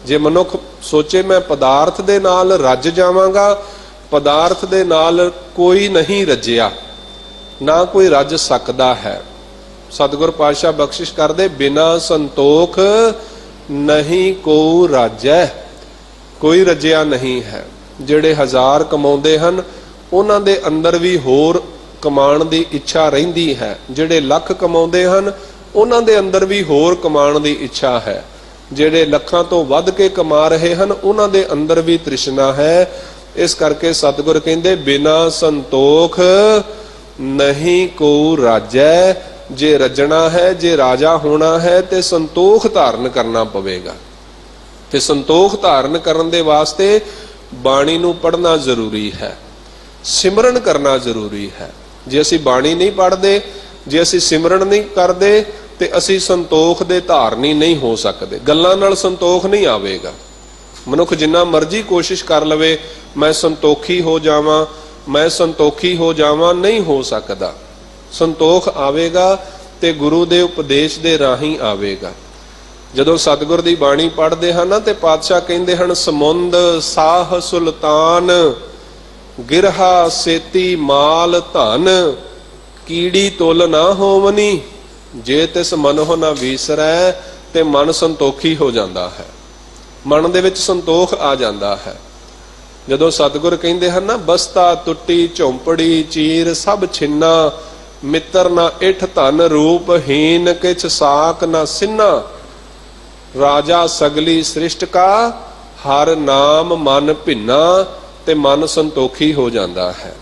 ਜੇ ਮਨੁੱਖ ਸੋਚੇ ਮੈਂ ਪਦਾਰਥ ਦੇ ਨਾਲ ਰੱਜ ਜਾਵਾਂਗਾ, ਪਦਾਰਥ ਦੇ ਨਾਲ ਕੋਈ ਨਹੀਂ ਰੱਜਿਆ, ਨਾ ਕੋਈ ਰੱਜ ਸਕਦਾ ਹੈ। ਸਤਿਗੁਰ ਪਾਤਸ਼ਾਹ ਬਖਸ਼ਿਸ਼ ਕਰਦੇ, ਬਿਨਾ ਸੰਤੋਖ ਨਹੀਂ ਕੋ ਰਾਜੈ। ਕੋਈ ਰੱਜਿਆ ਨਹੀਂ ਹੈ। ਜਿਹੜੇ 1000 ਕਮਾਉਂਦੇ ਹਨ ਉਹਨਾਂ ਦੇ ਅੰਦਰ ਵੀ ਹੋਰ ਕਮਾਉਣ ਦੀ ਇੱਛਾ ਰਹਿੰਦੀ ਹੈ। ਜਿਹੜੇ ਲੱਖ ਕਮਾਉਂਦੇ ਹਨ ਉਹਨਾਂ ਦੇ ਅੰਦਰ ਵੀ ਹੋਰ ਕਮਾਉਣ ਦੀ ਇੱਛਾ ਹੈ। ਜਿਹੜੇ ਲੱਖਾਂ ਤੋਂ ਵੱਧ ਕੇ ਕਮਾ ਰਹੇ ਹਨ ਉਹਨਾਂ ਦੇ ਅੰਦਰ ਵੀ ਤ੍ਰਿਸ਼ਨਾ ਹੈ। ਇਸ ਕਰਕੇ ਸਤਿਗੁਰ ਕਹਿੰਦੇ, ਬਿਨਾ ਸੰਤੋਖ ਨਹੀਂ ਕੋ ਰਾਜੈ। ਜੇ ਰੱਜਣਾ ਹੈ, ਜੇ ਰਾਜਾ ਹੋਣਾ ਹੈ ਤੇ ਸੰਤੋਖ ਧਾਰਨ ਕਰਨਾ ਪਵੇਗਾ। ਤੇ ਸੰਤੋਖ ਧਾਰਨ ਕਰਨ ਦੇ ਵਾਸਤੇ ਬਾਣੀ ਨੂੰ ਪੜ੍ਹਨਾ ਜ਼ਰੂਰੀ ਹੈ, ਸਿਮਰਨ ਕਰਨਾ ਜ਼ਰੂਰੀ ਹੈ। ਜੇ ਅਸੀਂ ਬਾਣੀ ਨਹੀਂ ਪੜ੍ਹਦੇ, ਜੇ ਅਸੀਂ ਸਿਮਰਨ ਨਹੀਂ ਕਰਦੇ ਤੇ ਅਸੀਂ ਸੰਤੋਖ ਦੇ ਧਾਰਨੀ ਨਹੀਂ ਹੋ ਸਕਦੇ। ਗੱਲਾਂ ਨਾਲ ਸੰਤੋਖ ਨਹੀਂ ਆਵੇਗਾ। ਮਨੁੱਖ ਜਿੰਨਾ ਮਰਜ਼ੀ ਕੋਸ਼ਿਸ਼ ਕਰ ਲਵੇ ਮੈਂ ਸੰਤੋਖੀ ਹੋ ਜਾਵਾਂ, ਮੈਂ ਸੰਤੋਖੀ ਹੋ ਜਾਵਾਂ, ਨਹੀਂ ਹੋ ਸਕਦਾ। ਸੰਤੋਖ ਆਵੇਗਾ ਤੇ ਗੁਰੂ ਦੇ ਉਪਦੇਸ਼ ਦੇ ਰਾਹੀਂ ਆਵੇਗਾ। ਜਦੋਂ ਸਤਿਗੁਰ ਦੀ ਬਾਣੀ ਪੜ੍ਹਦੇ ਹਨ ਨਾ ਤੇ ਪਾਤਸ਼ਾਹ ਕਹਿੰਦੇ ਹਨ, ਸਮੁੰਦ ਸਾਹ ਸੁਲਤਾਨ ਗਿਰਹਾ ਸੇਤੀ ਮਾਲ ਧਨ ਕੀੜੀ ਤੁਲ ਨਾ ਹੋਵਨੀ ਜੇ ਤਿਸ ਮਨਹੁ ਨਾ ਵੀਸਰੈ। ਤੇ ਮਨ ਸੰਤੋਖੀ ਹੋ ਜਾਂਦਾ ਹੈ, ਮਨ ਦੇ ਵਿੱਚ ਸੰਤੋਖ ਆ ਜਾਂਦਾ ਹੈ। ਜਦੋਂ ਸਤਿਗੁਰ ਕਹਿੰਦੇ ਹਨ ਨਾ, ਬਸਤਾ ਟੁੱਟੀ ਝੌਂਪੜੀ ਚੀਰ ਸਭ ਛਿੰਨਾ ਮਿੱਤਰ ਨਾ ਇਠ ਧਨ ਰੂਪ ਹੀਨ ਕਿਛ ਸਾਕ ਨਾ ਸਿੰਨਾ ਰਾਜਾ ਸਗਲੀ ਸ੍ਰਿਸ਼ਟ ਕਾ ਹਰ ਨਾਮ ਮਨ ਭਿੰਨਾ। ਤੇ ਮਨ ਸੰਤੋਖੀ ਹੋ ਜਾਂਦਾ ਹੈ,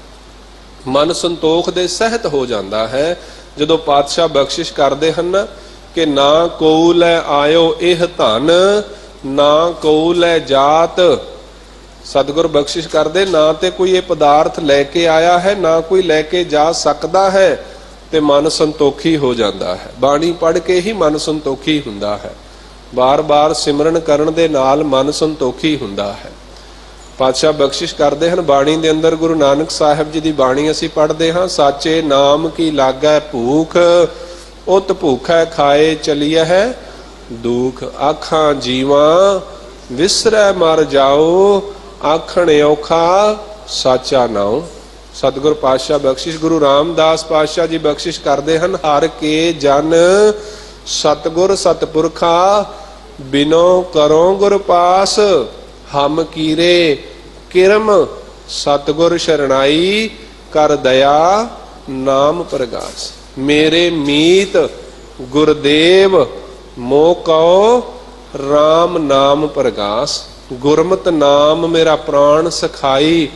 ਮਨ ਸੰਤੋਖ ਦੇ ਸਹਿਤ ਹੋ ਜਾਂਦਾ ਹੈ। ਜਦੋਂ ਪਾਤਸ਼ਾਹ ਬਖਸ਼ਿਸ਼ ਕਰਦੇ ਹਨ ਕਿ ਨਾ ਕੋ ਲੈ ਆਇਓ ਇਹ ਧਨ ਨਾ ਕੋ ਲੈ ਜਾਤ। ਸਤਿਗੁਰ ਬਖਸ਼ਿਸ਼ ਕਰਦੇ ਨਾ ਤੇ ਕੋਈ ਇਹ ਪਦਾਰਥ ਲੈ ਕੇ ਆਇਆ ਹੈ ਨਾ ਕੋਈ ਲੈ ਕੇ ਜਾ ਸਕਦਾ ਹੈ। ਤੇ ਮਨ ਸੰਤੋਖੀ ਹੋ ਜਾਂਦਾ ਹੈ। ਬਾਣੀ ਪੜ੍ਹ ਕੇ ਹੀ ਮਨ ਸੰਤੋਖੀ ਹੁੰਦਾ ਹੈ। ਬਾਰ-ਬਾਰ ਸਿਮਰਨ ਕਰਨ ਦੇ ਨਾਲ ਮਨ ਸੰਤੋਖੀ ਹੁੰਦਾ ਹੈ। ਪਾਤਸ਼ਾਹ ਬਖਸ਼ਿਸ਼ ਕਰਦੇ ਹਨ ਬਾਣੀ ਦੇ ਅੰਦਰ, ਗੁਰੂ ਨਾਨਕ ਸਾਹਿਬ ਜੀ ਦੀ ਬਾਣੀ ਅਸੀਂ ਪੜ੍ਹਦੇ ਹਾਂ, ਸਾਚੇ ਨਾਮ ਕੀ ਲਾਗੈ ਭੂਖ ਉਤ ਭੂਖੈ ਖਾਏ ਚਲੀਐ ਹੈ ਦੁਖ ਆਖਾਂ ਜੀਵਾਂ ਵਿਸਰੈ ਮਰ ਜਾਓ ਆਖਣ ਔਖਾ ਸਾਚਾ ਨਾਉ। ਸਤਿਗੁਰ ਪਾਤਸ਼ਾਹ ਬਖਸ਼ਿਸ਼ ਗੁਰੂ ਰਾਮਦਾਸ ਪਾਤਸ਼ਾਹ ਜੀ ਬਖਸ਼ਿਸ਼ ਕਰਦੇ ਹਨ, ਹਰ ਕੇ ਜਨ ਸਤਿਗੁਰ ਸਤਿਪੁਰਖਾ ਬਿਨੋ ਕਰੋ ਗੁਰ ਪਾਸ ਹਮ ਕੀਰੇ ਕਿਰਮ ਸਤਿਗੁਰ ਸ਼ਰਣਾਈ ਕਰ ਦਇਆ ਨਾਮ ਪ੍ਰਗਾਸ। ਮੇਰੇ ਮੀਤ ਗੁਰਦੇਵ ਮੋ ਕਉ ਰਾਮ ਨਾਮ ਪ੍ਰਗਾਸ। ਗੁਰਮਤਿ ਨਾਮ ਮੇਰਾ ਪ੍ਰਾਣ ਸਖਾਈ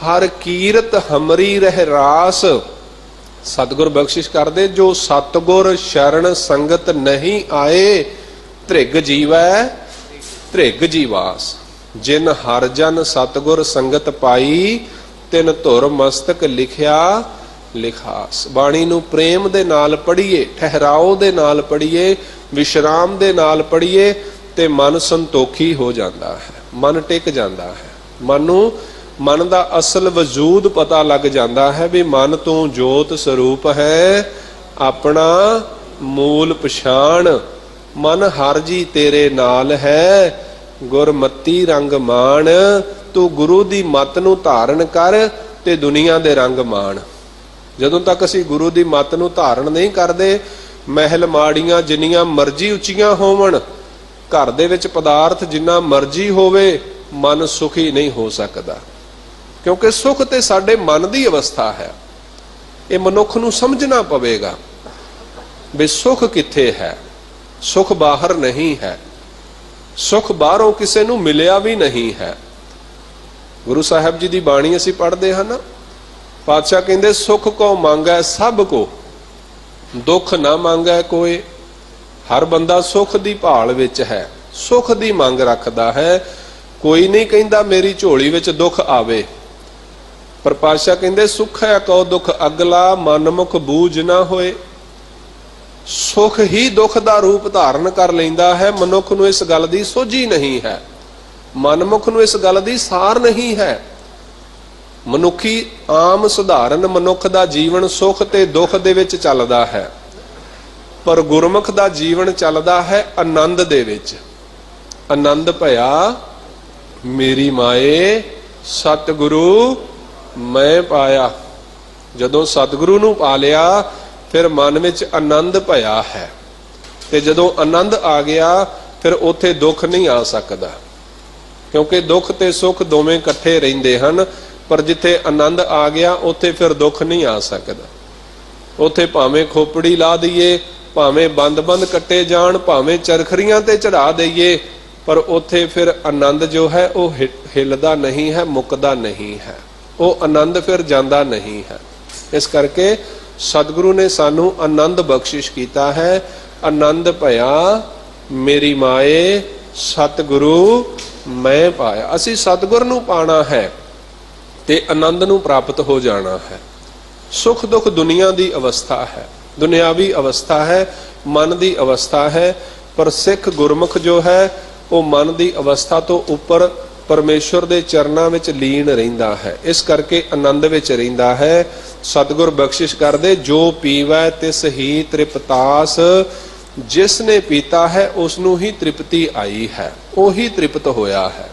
ਹਰ ਕੀਰਤ ਹਮਰੀ ਰਹਿ ਰਾਸ। ਸਤਿਗੁਰ ਬਖਸ਼ਿਸ਼ ਕਰਦੇ, ਜੋ ਸਤਿਗੁਰ ਸ਼ਰਨ ਸੰਗਤ ਨਹੀਂ ਆਏ ਧ੍ਰਿਗ ਜੀਵੈ ਧ੍ਰਿਗ ਜੀਵਾਸ। ਜਿਨ ਹਰ ਜਨ ਸਤਿਗੁਰ ਸੰਗਤ ਪਾਈ ਤਿਨ ਧੁਰ ਮਸਤਕ ਲਿਖਿਆ ਲਿਖਾਸ। ਬਾਣੀ ਨੂੰ ਪ੍ਰੇਮ ਦੇ ਨਾਲ ਪੜ੍ਹੀਏ, ਠਹਿਰਾਓ ਦੇ ਨਾਲ ਪੜ੍ਹੀਏ, ਵਿਸ਼ਰਾਮ ਦੇ ਨਾਲ ਪੜ੍ਹੀਏ ਤੇ ਮਨ ਸੰਤੋਖੀ ਹੋ ਜਾਂਦਾ ਹੈ, ਮਨ ਟਿਕ ਜਾਂਦਾ ਹੈ। ਮਨ ਦਾ ਅਸਲ ਵਜੂਦ ਪਤਾ ਲੱਗ ਜਾਂਦਾ ਹੈ ਵੀ ਮਨ ਤੋਂ ਜੋਤ ਸਰੂਪ ਹੈ, ਆਪਣਾ ਮੂਲ ਪਛਾਣ। ਮਨ ਹਰ ਜੀ ਤੇਰੇ ਨਾਲ ਹੈ ਗੁਰਮਤੀ ਰੰਗ ਮਾਣ। ਤੂੰ ਗੁਰੂ ਦੀ ਮੱਤ ਨੂੰ ਧਾਰਨ ਕਰ ਤੇ ਦੁਨੀਆ ਦੇ ਰੰਗ ਮਾਣ। ਜਦੋਂ ਤੱਕ ਅਸੀਂ ਗੁਰੂ ਦੀ ਮੱਤ ਨੂੰ ਧਾਰਨ ਨਹੀਂ ਕਰਦੇ, ਮਹਿਲ ਮਾੜੀਆਂ ਜਿੰਨੀਆਂ ਮਰਜ਼ੀ ਉੱਚੀਆਂ ਹੋਵਣ, ਘਰ ਦੇ ਵਿੱਚ ਪਦਾਰਥ ਜਿੰਨਾ ਮਰਜ਼ੀ ਹੋਵੇ, ਮਨ ਸੁਖੀ ਨਹੀਂ ਹੋ ਸਕਦਾ। ਕਿਉਂਕਿ ਸੁਖ ਤੇ ਸਾਡੇ ਮਨ ਦੀ ਅਵਸਥਾ ਹੈ। ਇਹ ਮਨੁੱਖ ਨੂੰ ਸਮਝਣਾ ਪਵੇਗਾ ਵੀ ਸੁਖ ਕਿੱਥੇ ਹੈ। ਸੁਖ ਬਾਹਰ ਨਹੀਂ ਹੈ, ਸੁਖ ਬਾਹਰੋਂ ਕਿਸੇ ਨੂੰ ਮਿਲਿਆ ਵੀ ਨਹੀਂ ਹੈ। ਗੁਰੂ ਸਾਹਿਬ ਜੀ ਦੀ ਬਾਣੀ ਅਸੀਂ ਪੜ੍ਹਦੇ ਹਾਂ ਨਾ, ਪਾਤਸ਼ਾਹ ਕਹਿੰਦੇ ਸੁਖ ਕੋ ਮੰਗੈ ਸਭ ਕੋ ਦੁੱਖ ਨਾ ਮੰਗੈ ਕੋਏ। ਹਰ ਬੰਦਾ ਸੁਖ ਦੀ ਭਾਲ ਵਿੱਚ ਹੈ, ਸੁਖ ਦੀ ਮੰਗ ਰੱਖਦਾ ਹੈ। ਕੋਈ ਨਹੀਂ ਕਹਿੰਦਾ ਮੇਰੀ ਝੋਲੀ ਵਿੱਚ ਦੁੱਖ ਆਵੇ, ਪਰ ਪਾਤਸ਼ਾਹ ਕਹਿੰਦੇ ਸੁਖ ਹੈ ਕਉ ਦੁੱਖ ਅਗਲਾ ਮਨ ਮੁਖ ਬੂਝ ਨਾ ਹੋਏ। ਸੁਖ ਹੀ ਦੁੱਖ ਦਾ ਰੂਪ ਧਾਰਨ ਕਰ ਲੈਂਦਾ ਹੈ। ਮਨੁੱਖ ਨੂੰ ਇਸ ਗੱਲ ਦੀ ਸੋਝੀ ਨਹੀਂ ਹੈ, ਮਨਮੁਖ ਨੂੰ ਇਸ ਗੱਲ ਦੀ ਸਾਰ ਨਹੀਂ ਹੈ। ਮਨੁੱਖੀ ਆਮ ਸਧਾਰਨ ਮਨੁੱਖ ਦਾ ਜੀਵਨ ਸੁਖ ਤੇ ਦੁੱਖ ਦੇ ਵਿੱਚ ਚੱਲਦਾ ਹੈ, ਪਰ ਗੁਰਮੁਖ ਦਾ ਜੀਵਨ ਚੱਲਦਾ ਹੈ ਆਨੰਦ ਦੇ ਵਿੱਚ। ਆਨੰਦ ਭਇਆ ਮੇਰੀ ਮਾਏ ਸਤਿਗੁਰੂ ਮੈਂ ਪਾਇਆ। ਜਦੋਂ ਸਤਿਗੁਰੂ ਨੂੰ ਪਾ ਲਿਆ ਫਿਰ ਮਨ ਵਿੱਚ ਆਨੰਦ ਭਇਆ ਹੈ, ਤੇ ਜਦੋਂ ਆਨੰਦ ਆ ਗਿਆ ਫਿਰ ਉੱਥੇ ਦੁੱਖ ਨਹੀਂ ਆ ਸਕਦਾ, ਕਿਉਂਕਿ ਦੁੱਖ ਤੇ ਸੁੱਖ ਦੋਵੇਂ ਇਕੱਠੇ ਰਹਿੰਦੇ ਹਨ। ਪਰ ਜਿੱਥੇ ਆਨੰਦ ਆ ਗਿਆ ਉੱਥੇ ਫਿਰ ਦੁੱਖ ਨਹੀਂ ਆ ਸਕਦਾ। ਉੱਥੇ ਭਾਵੇਂ ਖੋਪੜੀ ਲਾ ਦਈਏ, ਭਾਵੇਂ ਬੰਦ ਕੱਟੇ ਜਾਣ, ਭਾਵੇਂ ਚਰਖੜੀਆਂ ਤੇ ਚੜਾ ਦਈਏ, ਪਰ ਉੱਥੇ ਫਿਰ ਆਨੰਦ ਜੋ ਹੈ ਉਹ ਹਿੱਲਦਾ ਨਹੀਂ ਹੈ, ਮੁੱਕਦਾ ਨਹੀਂ ਹੈ। ਉਹ ਆਨੰਦ ਫਿਰ ਜਾਂਦਾ ਨਹੀਂ ਹੈ। ਇਸ ਕਰਕੇ ਸਤਿਗੁਰੂ ਨੇ ਸਾਨੂੰ ਆਨੰਦ ਬਖਸ਼ਿਸ਼ ਕੀਤਾ ਹੈ। ਆਨੰਦ ਭਇਆ ਮੇਰੀ ਮਾਏ ਸਤਿਗੁਰੂ ਮੈਂ ਪਾਇਆ। ਅਸੀਂ ਸਤਿਗੁਰ ਨੂੰ ਪਾਣਾ ਹੈ ਤੇ ਆਨੰਦ ਨੂੰ ਪ੍ਰਾਪਤ ਹੋ ਜਾਣਾ ਹੈ। ਸੁਖ ਦੁੱਖ ਦੁਨੀਆ ਦੀ ਅਵਸਥਾ ਹੈ, ਦੁਨਿਆਵੀ ਅਵਸਥਾ ਹੈ। मन की अवस्था है। पर सिख गुरमुख जो है वो मन की अवस्था तो उपर परमेश्वर के चरणों में लीन रहिंदा है, इस करके आनंद विच रहिंदा है। सतगुर बख्शिश करदे जो पीवै तिस ही तृप्तास, जिसने पीता है उसनू ही तृप्ति आई है, वही तृप्त होया है,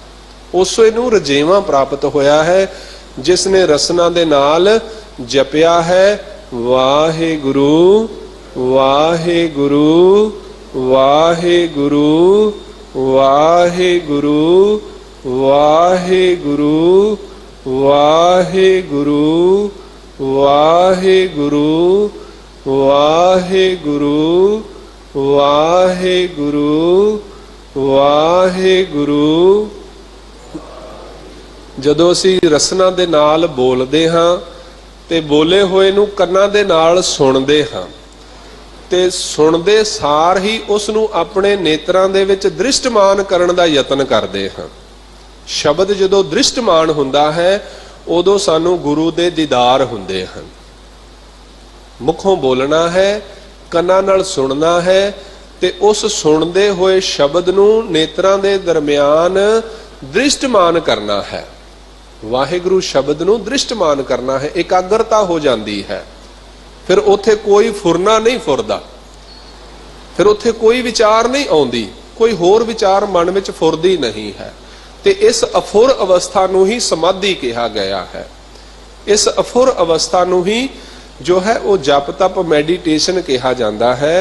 उसे नू रजेवा प्राप्त होया है। जिसने रसना दे नाल जपिया है वाहिगुरु वाहिगुरु वाहिगुरु वाहिगुरु वाहिगुरु वाहिगुरु वाहिगुरु वाहिगुरु वाहिगुरु वाहिगुरु। ਜਦੋਂ ਅਸੀਂ ਰਸਨਾ ਦੇ ਨਾਲ ਬੋਲਦੇ ਹਾਂ ਤੇ ਬੋਲੇ ਹੋਏ ਨੂੰ ਕੰਨਾਂ ਦੇ ਨਾਲ ਸੁਣਦੇ ਹਾਂ ਤੇ ਸੁਣਦੇ ਸਾਰ ਹੀ ਉਸ ਨੂੰ ਆਪਣੇ ਨੇਤਰਾਂ ਦੇ ਵਿੱਚ ਦ੍ਰਿਸ਼ਟਮਾਨ ਕਰਨ ਦਾ ਯਤਨ ਕਰਦੇ ਹਾਂ। ਸ਼ਬਦ ਜਦੋਂ ਦ੍ਰਿਸ਼ਟਮਾਨ ਹੁੰਦਾ ਹੈ ਉਦੋਂ ਸਾਨੂੰ ਗੁਰੂ ਦੇ ਦੀਦਾਰ ਹੁੰਦੇ ਹਨ। ਮੁਖੋਂ ਬੋਲਣਾ ਹੈ, ਕੰਨਾਂ ਨਾਲ ਸੁਣਨਾ ਹੈ ਤੇ ਉਸ ਸੁਣਦੇ ਹੋਏ ਸ਼ਬਦ ਨੂੰ ਨੇਤਰਾਂ ਦੇ ਦਰਮਿਆਨ ਦ੍ਰਿਸ਼ਟਮਾਨ ਕਰਨਾ ਹੈ। ਵਾਹਿਗੁਰੂ ਸ਼ਬਦ ਨੂੰ ਦ੍ਰਿਸ਼ਟਮਾਨ ਕਰਨਾ ਹੈ, ਇਕਾਗਰਤਾ ਹੋ ਜਾਂਦੀ ਹੈ। ਫਿਰ ਉੱਥੇ ਕੋਈ ਫੁਰਨਾ ਨਹੀਂ ਫੁਰਦਾ, ਫਿਰ ਉੱਥੇ ਕੋਈ ਵਿਚਾਰ ਨਹੀਂ ਆਉਂਦੀ, ਕੋਈ ਹੋਰ ਵਿਚਾਰ ਮਨ ਵਿੱਚ ਫੁਰਦੀ ਨਹੀਂ ਹੈ। ਤੇ ਇਸ ਅਫੁਰ ਅਵਸਥਾ ਨੂੰ ਹੀ ਸਮਾਧੀ ਕਿਹਾ ਗਿਆ ਹੈ। ਇਸ ਅਫੁਰ ਅਵਸਥਾ ਨੂੰ ਹੀ ਜੋ ਹੈ ਉਹ ਜਪ ਤਪ ਮੈਡੀਟੇਸ਼ਨ ਕਿਹਾ ਜਾਂਦਾ ਹੈ।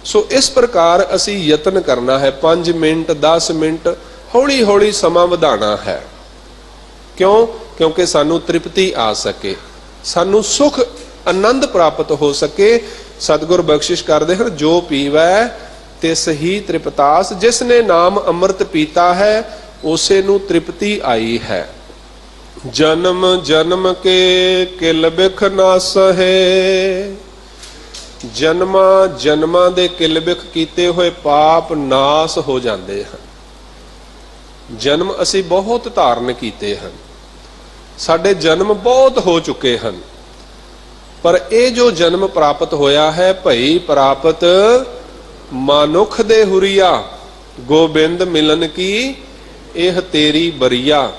ਸੋ ਇਸ ਪ੍ਰਕਾਰ ਅਸੀਂ ਯਤਨ ਕਰਨਾ ਹੈ, 5 ਮਿੰਟ 10 ਮਿੰਟ ਹੌਲੀ ਹੌਲੀ ਸਮਾਂ ਵਧਾਉਣਾ ਹੈ। ਕਿਉਂ? ਕਿਉਂਕਿ ਸਾਨੂੰ ਤ੍ਰਿਪਤੀ ਆ ਸਕੇ, ਸਾਨੂੰ ਸੁਖ ਆਨੰਦ ਪ੍ਰਾਪਤ ਹੋ ਸਕੇ। ਸਤਿਗੁਰ ਬਖਸ਼ਿਸ਼ ਕਰਦੇ ਹਨ ਜੋ ਪੀਵੈ ਤਿਸ ਹੀ ਤ੍ਰਿਪਤਾਸ, ਜਿਸਨੇ ਨਾਮ ਅੰਮ੍ਰਿਤ ਪੀਤਾ ਹੈ ਉਸੇ ਨੂੰ ਤ੍ਰਿਪਤੀ ਆਈ ਹੈ। ਜਨਮ ਜਨਮ ਕੇ ਕਿਲ ਬਿਖ ਨਾ ਸਹੇ, ਜਨਮਾਂ ਜਨਮਾਂ ਦੇ ਕਿਲ ਬਿਖ ਕੀਤੇ ਹੋਏ ਪਾਪ ਨਾਸ ਹੋ ਜਾਂਦੇ ਹਨ। ਜਨਮ ਅਸੀਂ ਬਹੁਤ ਧਾਰਨ ਕੀਤੇ ਹਨ, ਸਾਡੇ ਜਨਮ ਬਹੁਤ ਹੋ ਚੁੱਕੇ ਹਨ, ਪਰ ਇਹ ਜੋ ਜਨਮ ਪ੍ਰਾਪਤ ਹੋਇਆ ਹੈ ਭਈ ਪ੍ਰਾਪਤ ਮਨੁੱਖ ਦੇ ਹੁਰੀਆ, ਗੋਬਿੰਦ ਮਿਲਨ ਕੀ ਇਹ ਤੇਰੀ ਬਰੀਆ,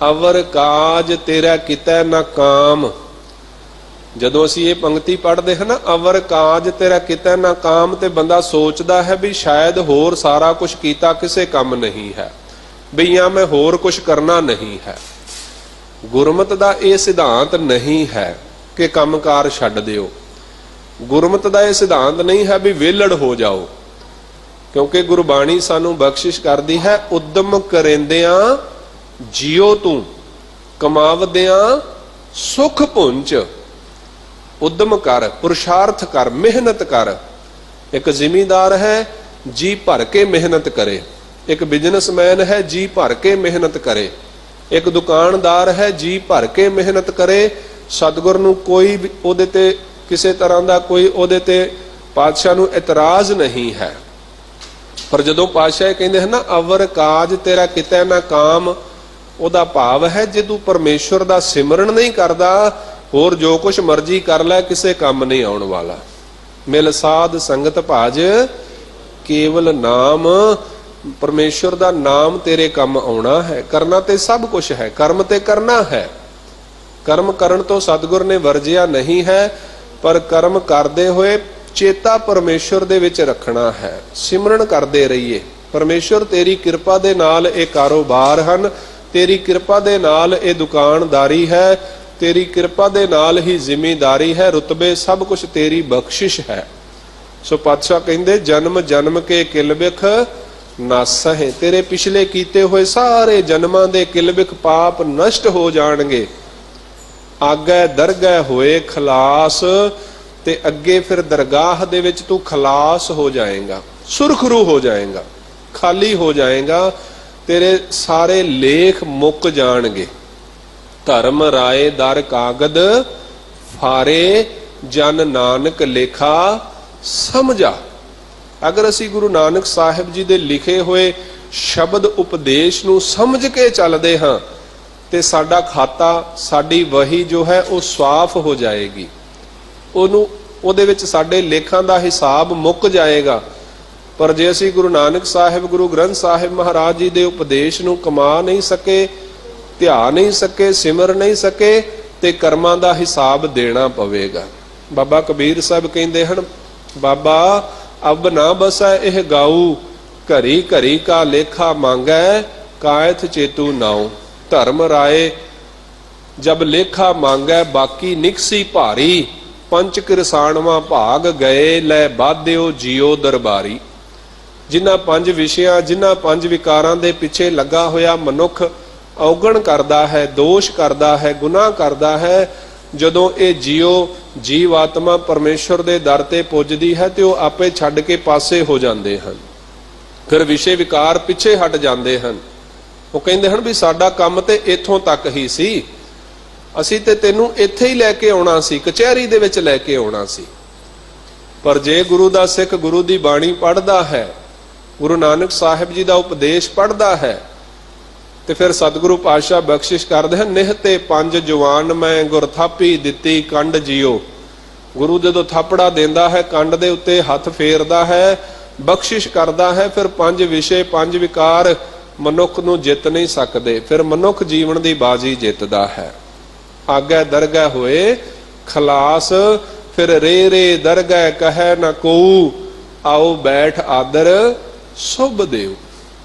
ਅਵਰ ਕਾਜ ਤੇਰਾ ਕਿਤੈ ਨਾ ਕਾਮ। ਜਦੋਂ ਅਸੀਂ ਇਹ ਪੰਕਤੀ ਪੜ੍ਹਦੇ ਹਾਂ ਨਾ, ਅਵਰ ਕਾਜ ਤੇਰਾ ਕਿਤੈ ਨਾ ਕਾਮ, ਤੇ ਬੰਦਾ ਸੋਚਦਾ ਹੈ ਵੀ ਸ਼ਾਇਦ ਹੋਰ ਸਾਰਾ ਕੁਝ ਕੀਤਾ ਕਿਸੇ ਕੰਮ ਨਹੀਂ ਹੈ, ਵੀ ਜਾਂ ਮੈਂ ਹੋਰ ਕੁਝ ਕਰਨਾ ਨਹੀਂ ਹੈ। ਗੁਰਮਤਿ ਦਾ ਇਹ ਸਿਧਾਂਤ ਨਹੀਂ ਹੈ ਕਿ ਕੰਮਕਾਰ ਛੱਡ ਦਿਓ। ਗੁਰਮਤਿ ਦਾ ਇਹ ਸਿਧਾਂਤ ਨਹੀਂ ਹੈ ਵੀ ਵਿਹਲੜ ਹੋ ਜਾਓ, ਕਿਉਂਕਿ ਗੁਰਬਾਣੀ ਸਾਨੂੰ ਬਖਸ਼ਿਸ਼ ਕਰਦੀ ਹੈ ਉਦਮ ਕਰੇਂਦਿਆਂ ਜਿਉ ਤੂੰ, ਕਮਾਵਦਿਆਂ ਸੁਖ ਪੁੰਚ। ਉਦਮ ਕਰ, ਪੁਰਸ਼ਾਰਥ ਕਰ, ਮਿਹਨਤ ਕਰ। ਇੱਕ ਜ਼ਿਮੀਂਦਾਰ ਹੈ ਜੀ ਭਰ ਕੇ ਮਿਹਨਤ ਕਰੇ, ਇੱਕ ਬਿਜ਼ਨਸਮੈਨ ਹੈ ਜੀ ਭਰ ਕੇ ਮਿਹਨਤ ਕਰੇ, ਇੱਕ ਦੁਕਾਨਦਾਰ ਹੈ ਜੀ ਭਰ ਕੇ ਮਿਹਨਤ ਕਰੇ। ਸਤਿਗੁਰ ਨੂੰ ਕੋਈ ਉਹਦੇ ਤੇ ਕਿਸੇ ਤਰ੍ਹਾਂ ਦਾ ਕੋਈ ਉਹਦੇ ਤੇ ਪਾਤਸ਼ਾਹ ਨੂੰ ਇਤਰਾਜ਼ ਨਹੀਂ ਹੈ। ਪਰ ਜਦੋਂ ਪਾਤਸ਼ਾਹ ਕਹਿੰਦੇ ਹਨ ਨਾ ਅਵਰ ਕਾਜ ਤੇਰਾ ਕਿਤੇ ਨਾ ਕਾਮ, ਉਹਦਾ ਭਾਵ ਹੈ ਜੇ ਤੂੰ ਪਰਮੇਸ਼ਵਰ ਦਾ ਸਿਮਰਨ ਨਹੀਂ ਕਰਦਾ ਹੋਰ ਜੋ ਕੁਛ ਮਰਜ਼ੀ ਕਰ ਲੈ, ਕਿਸੇ ਕੰਮ ਨਹੀਂ ਆਉਣ ਵਾਲਾ। ਮਿਲ ਸਾਧ ਸੰਗਤ ਭਾਜ ਕੇਵਲ ਨਾਮ, ਪਰਮੇਸ਼ਵਰ ਦਾ ਨਾਮ ਤੇਰੇ ਕੰਮ ਆਉਣਾ ਹੈ। ਕਰਨਾ ਤੇ ਸਭ ਕੁਝ ਹੈ, ਕਰਮ ਤੇ ਕਰਨਾ ਹੈ। ਕਰਮ ਕਰਨ ਤੋਂ ਸਤਿਗੁਰ ਨੇ ਵਰਜਿਆ ਨਹੀਂ ਹੈ, ਪਰ ਕਰਮ ਕਰਦੇ ਹੋਏ ਚੇਤਾ ਪਰਮੇਸ਼ਵਰ ਦੇ ਵਿੱਚ ਰੱਖਣਾ ਹੈ। ਸਿਮਰਨ ਕਰਦੇ ਰਹੀਏ। ਪਰਮੇਸ਼ਵਰ ਤੇਰੀ ਕਿਰਪਾ ਦੇ ਨਾਲ ਇਹ ਕਾਰੋਬਾਰ ਹਨ, ਤੇਰੀ ਕਿਰਪਾ ਦੇ ਨਾਲ ਇਹ ਦੁਕਾਨਦਾਰੀ ਹੈ, ਤੇਰੀ ਕਿਰਪਾ ਦੇ ਨਾਲ ਹੀ ਜ਼ਿਮੀਂਦਾਰੀ ਹੈ, ਰੁਤਬੇ ਸਭ ਕੁਝ ਤੇਰੀ ਬਖਸ਼ਿਸ਼ ਹੈ। ਸੋ ਪਾਤਸ਼ਾਹ ਕਹਿੰਦੇ ਜਨਮ ਜਨਮ ਕੇ ਕਿਲ ਬਿਖ ਨਾਸਾ ਹੈ, ਤੇਰੇ ਪਿਛਲੇ ਕੀਤੇ ਹੋਏ ਸਾਰੇ ਜਨਮਾਂ ਦੇ ਕਿਲ ਬਿਖ ਪਾਪ ਨਸ਼ਟ ਹੋ ਜਾਣਗੇ। ਆਗੇ ਦਰਗਾਹ ਹੋਏ ਖਲਾਸ, ਤੇ ਅੱਗੇ ਫਿਰ ਦਰਗਾਹ ਦੇ ਵਿੱਚ ਤੂੰ ਖਲਾਸ ਹੋ ਜਾਏਗਾ, ਸੁਰਖਰੂ ਹੋ ਜਾਏਗਾ, ਖਾਲੀ ਹੋ ਜਾਏਗਾ। ਤੇਰੇ ਸਾਰੇ ਲੇਖ ਮੁੱਕ ਜਾਣਗੇ। ਧਰਮ ਰਾਏ ਦਰ ਕਾਗਦ ਫਾਰੇ, ਜਨ ਨਾਨਕ ਲੇਖਾ ਸਮਝਾ। ਅਗਰ ਅਸੀਂ ਗੁਰੂ ਨਾਨਕ ਸਾਹਿਬ ਜੀ ਦੇ ਲਿਖੇ ਹੋਏ ਸ਼ਬਦ ਉਪਦੇਸ਼ ਨੂੰ ਸਮਝ ਕੇ ਚੱਲਦੇ ਹਾਂ ਤੇ ਸਾਡਾ ਖਾਤਾ, ਸਾਡੀ ਵਹੀ ਜੋ ਹੈ ਉਹ ਸਾਫ਼ ਹੋ ਜਾਏਗੀ। ਉਹਨੂੰ ਉਹਦੇ ਵਿੱਚ ਸਾਡੇ ਲੇਖਾਂ ਦਾ ਹਿਸਾਬ ਮੁੱਕ ਜਾਏਗਾ। ਪਰ ਜੇ ਅਸੀਂ ਗੁਰੂ ਨਾਨਕ ਸਾਹਿਬ, ਗੁਰੂ ਗ੍ਰੰਥ ਸਾਹਿਬ ਮਹਾਰਾਜ ਜੀ ਦੇ ਉਪਦੇਸ਼ ਨੂੰ ਕਮਾ ਨਹੀਂ ਸਕੇ, ਧਿਆ ਨਹੀਂ ਸਕੇ, ਸਿਮਰ ਨਹੀਂ ਸਕੇ, ਤੇ ਕਰਮਾਂ ਦਾ ਹਿਸਾਬ ਦੇਣਾ ਪਵੇਗਾ। ਬਾਬਾ ਕਬੀਰ ਸਾਹਿਬ ਕਹਿੰਦੇ ਹਨ, ਬਾਬਾ ਅਬ ਨਾ ਬਸੈ ਇਹ ਗਾਊ, ਘਰੀ ਘਰੀ ਕਾ ਲੇਖਾ ਮੰਗੈ, ਕਾਇਥ ਚੇਤੂ ਨਾਉ। ਧਰਮ ਰਾਏ ਜਬ ਲੇਖਾ ਮੰਗੈ, ਬਾਕੀ ਨਿਕਸੀ ਭਾਰੀ, ਪੰਚ ਕਿਰਸਾਣਵਾ ਭਾਗ ਗਏ, ਲੈ ਬਾਧਿਓ ਜੀਓ ਦਰਬਾਰੀ। ਜਿਨ੍ਹਾਂ ਪੰਜ ਵਿਸ਼ਿਆਂ, ਜਿਨ੍ਹਾਂ ਪੰਜ ਵਿਕਾਰਾਂ ਦੇ ਪਿੱਛੇ ਲੱਗਾ ਹੋਇਆ ਮਨੁੱਖ ਔਗਣ ਕਰਦਾ ਹੈ, ਦੋਸ਼ ਕਰਦਾ ਹੈ, ਗੁਨਾਹ ਕਰਦਾ ਹੈ, ਜਦੋਂ ਇਹ ਜੀਵ ਆਤਮਾ ਪਰਮੇਸ਼ਰ ਦੇ ਦਰ ਤੇ ਪੁੱਜਦੀ ਹੈ ਤੇ ਉਹ ਆਪੇ ਛੱਡ ਕੇ ਪਾਸੇ ਹੋ ਜਾਂਦੇ ਹਨ। ਫਿਰ ਵਿਸ਼ੇ ਵਿਕਾਰ ਪਿੱਛੇ ਹਟ ਜਾਂਦੇ ਹਨ। ਉਹ ਕਹਿੰਦੇ ਹਨ ਵੀ ਸਾਡਾ ਕੰਮ ਤੇ ਇੱਥੋਂ ਤੱਕ ਹੀ ਸੀ, ਅਸੀਂ ਤੇ ਤੈਨੂੰ ਇੱਥੇ ਹੀ ਲੈ ਕੇ ਆਉਣਾ ਸੀ, ਕਚਹਿਰੀ ਦੇ ਵਿੱਚ ਲੈ ਕੇ ਆਉਣਾ ਸੀ। ਪਰ ਜੇ ਗੁਰੂ ਦਾ ਸਿੱਖ ਗੁਰੂ ਦੀ ਬਾਣੀ ਪੜ੍ਹਦਾ ਹੈ, ਗੁਰੂ ਨਾਨਕ ਸਾਹਿਬ ਜੀ ਦਾ ਉਪਦੇਸ਼ ਪੜ੍ਹਦਾ ਹੈ, ਤੇ ਫਿਰ ਸਤਿਗੁਰੂ ਪਾਤਸ਼ਾਹ ਬਖਸ਼ਿਸ਼ ਕਰਦੇ ਹਨ, ਨਿਹਤੇ ਪੰਜ ਜਵਾਨ ਮੈਂ ਗੁਰ ਥਾਪੀ ਦਿੱਤੀ ਕੰਡ ਜੀਓ। ਗੁਰੂ ਜਦੋਂ ਥਾਪੜਾ ਦਿੰਦਾ ਹੈ, ਕੰਡ ਦੇ ਉੱਤੇ ਹੱਥ ਫੇਰਦਾ ਹੈ, ਬਖਸ਼ਿਸ਼ ਕਰਦਾ ਹੈ, ਫਿਰ ਪੰਜ ਵਿਸ਼ੇ, ਪੰਜ ਵਿਕਾਰ ਮਨੁੱਖ ਨੂੰ ਜਿੱਤ ਨਹੀਂ ਸਕਦੇ। ਫਿਰ ਮਨੁੱਖ ਜੀਵਨ ਦੀ ਬਾਜੀ ਜਿੱਤਦਾ ਹੈ। ਆਗੇ ਦਰਗਾਹ ਹੋਏ ਖਲਾਸ, ਫਿਰ ਰੇ ਰੇ ਦਰਗਾਹ ਕਹੈ ਨਾ ਕੋਊ, ਆਓ ਬੈਠ ਆਦਰ ਸੁਭ ਦੇਉ।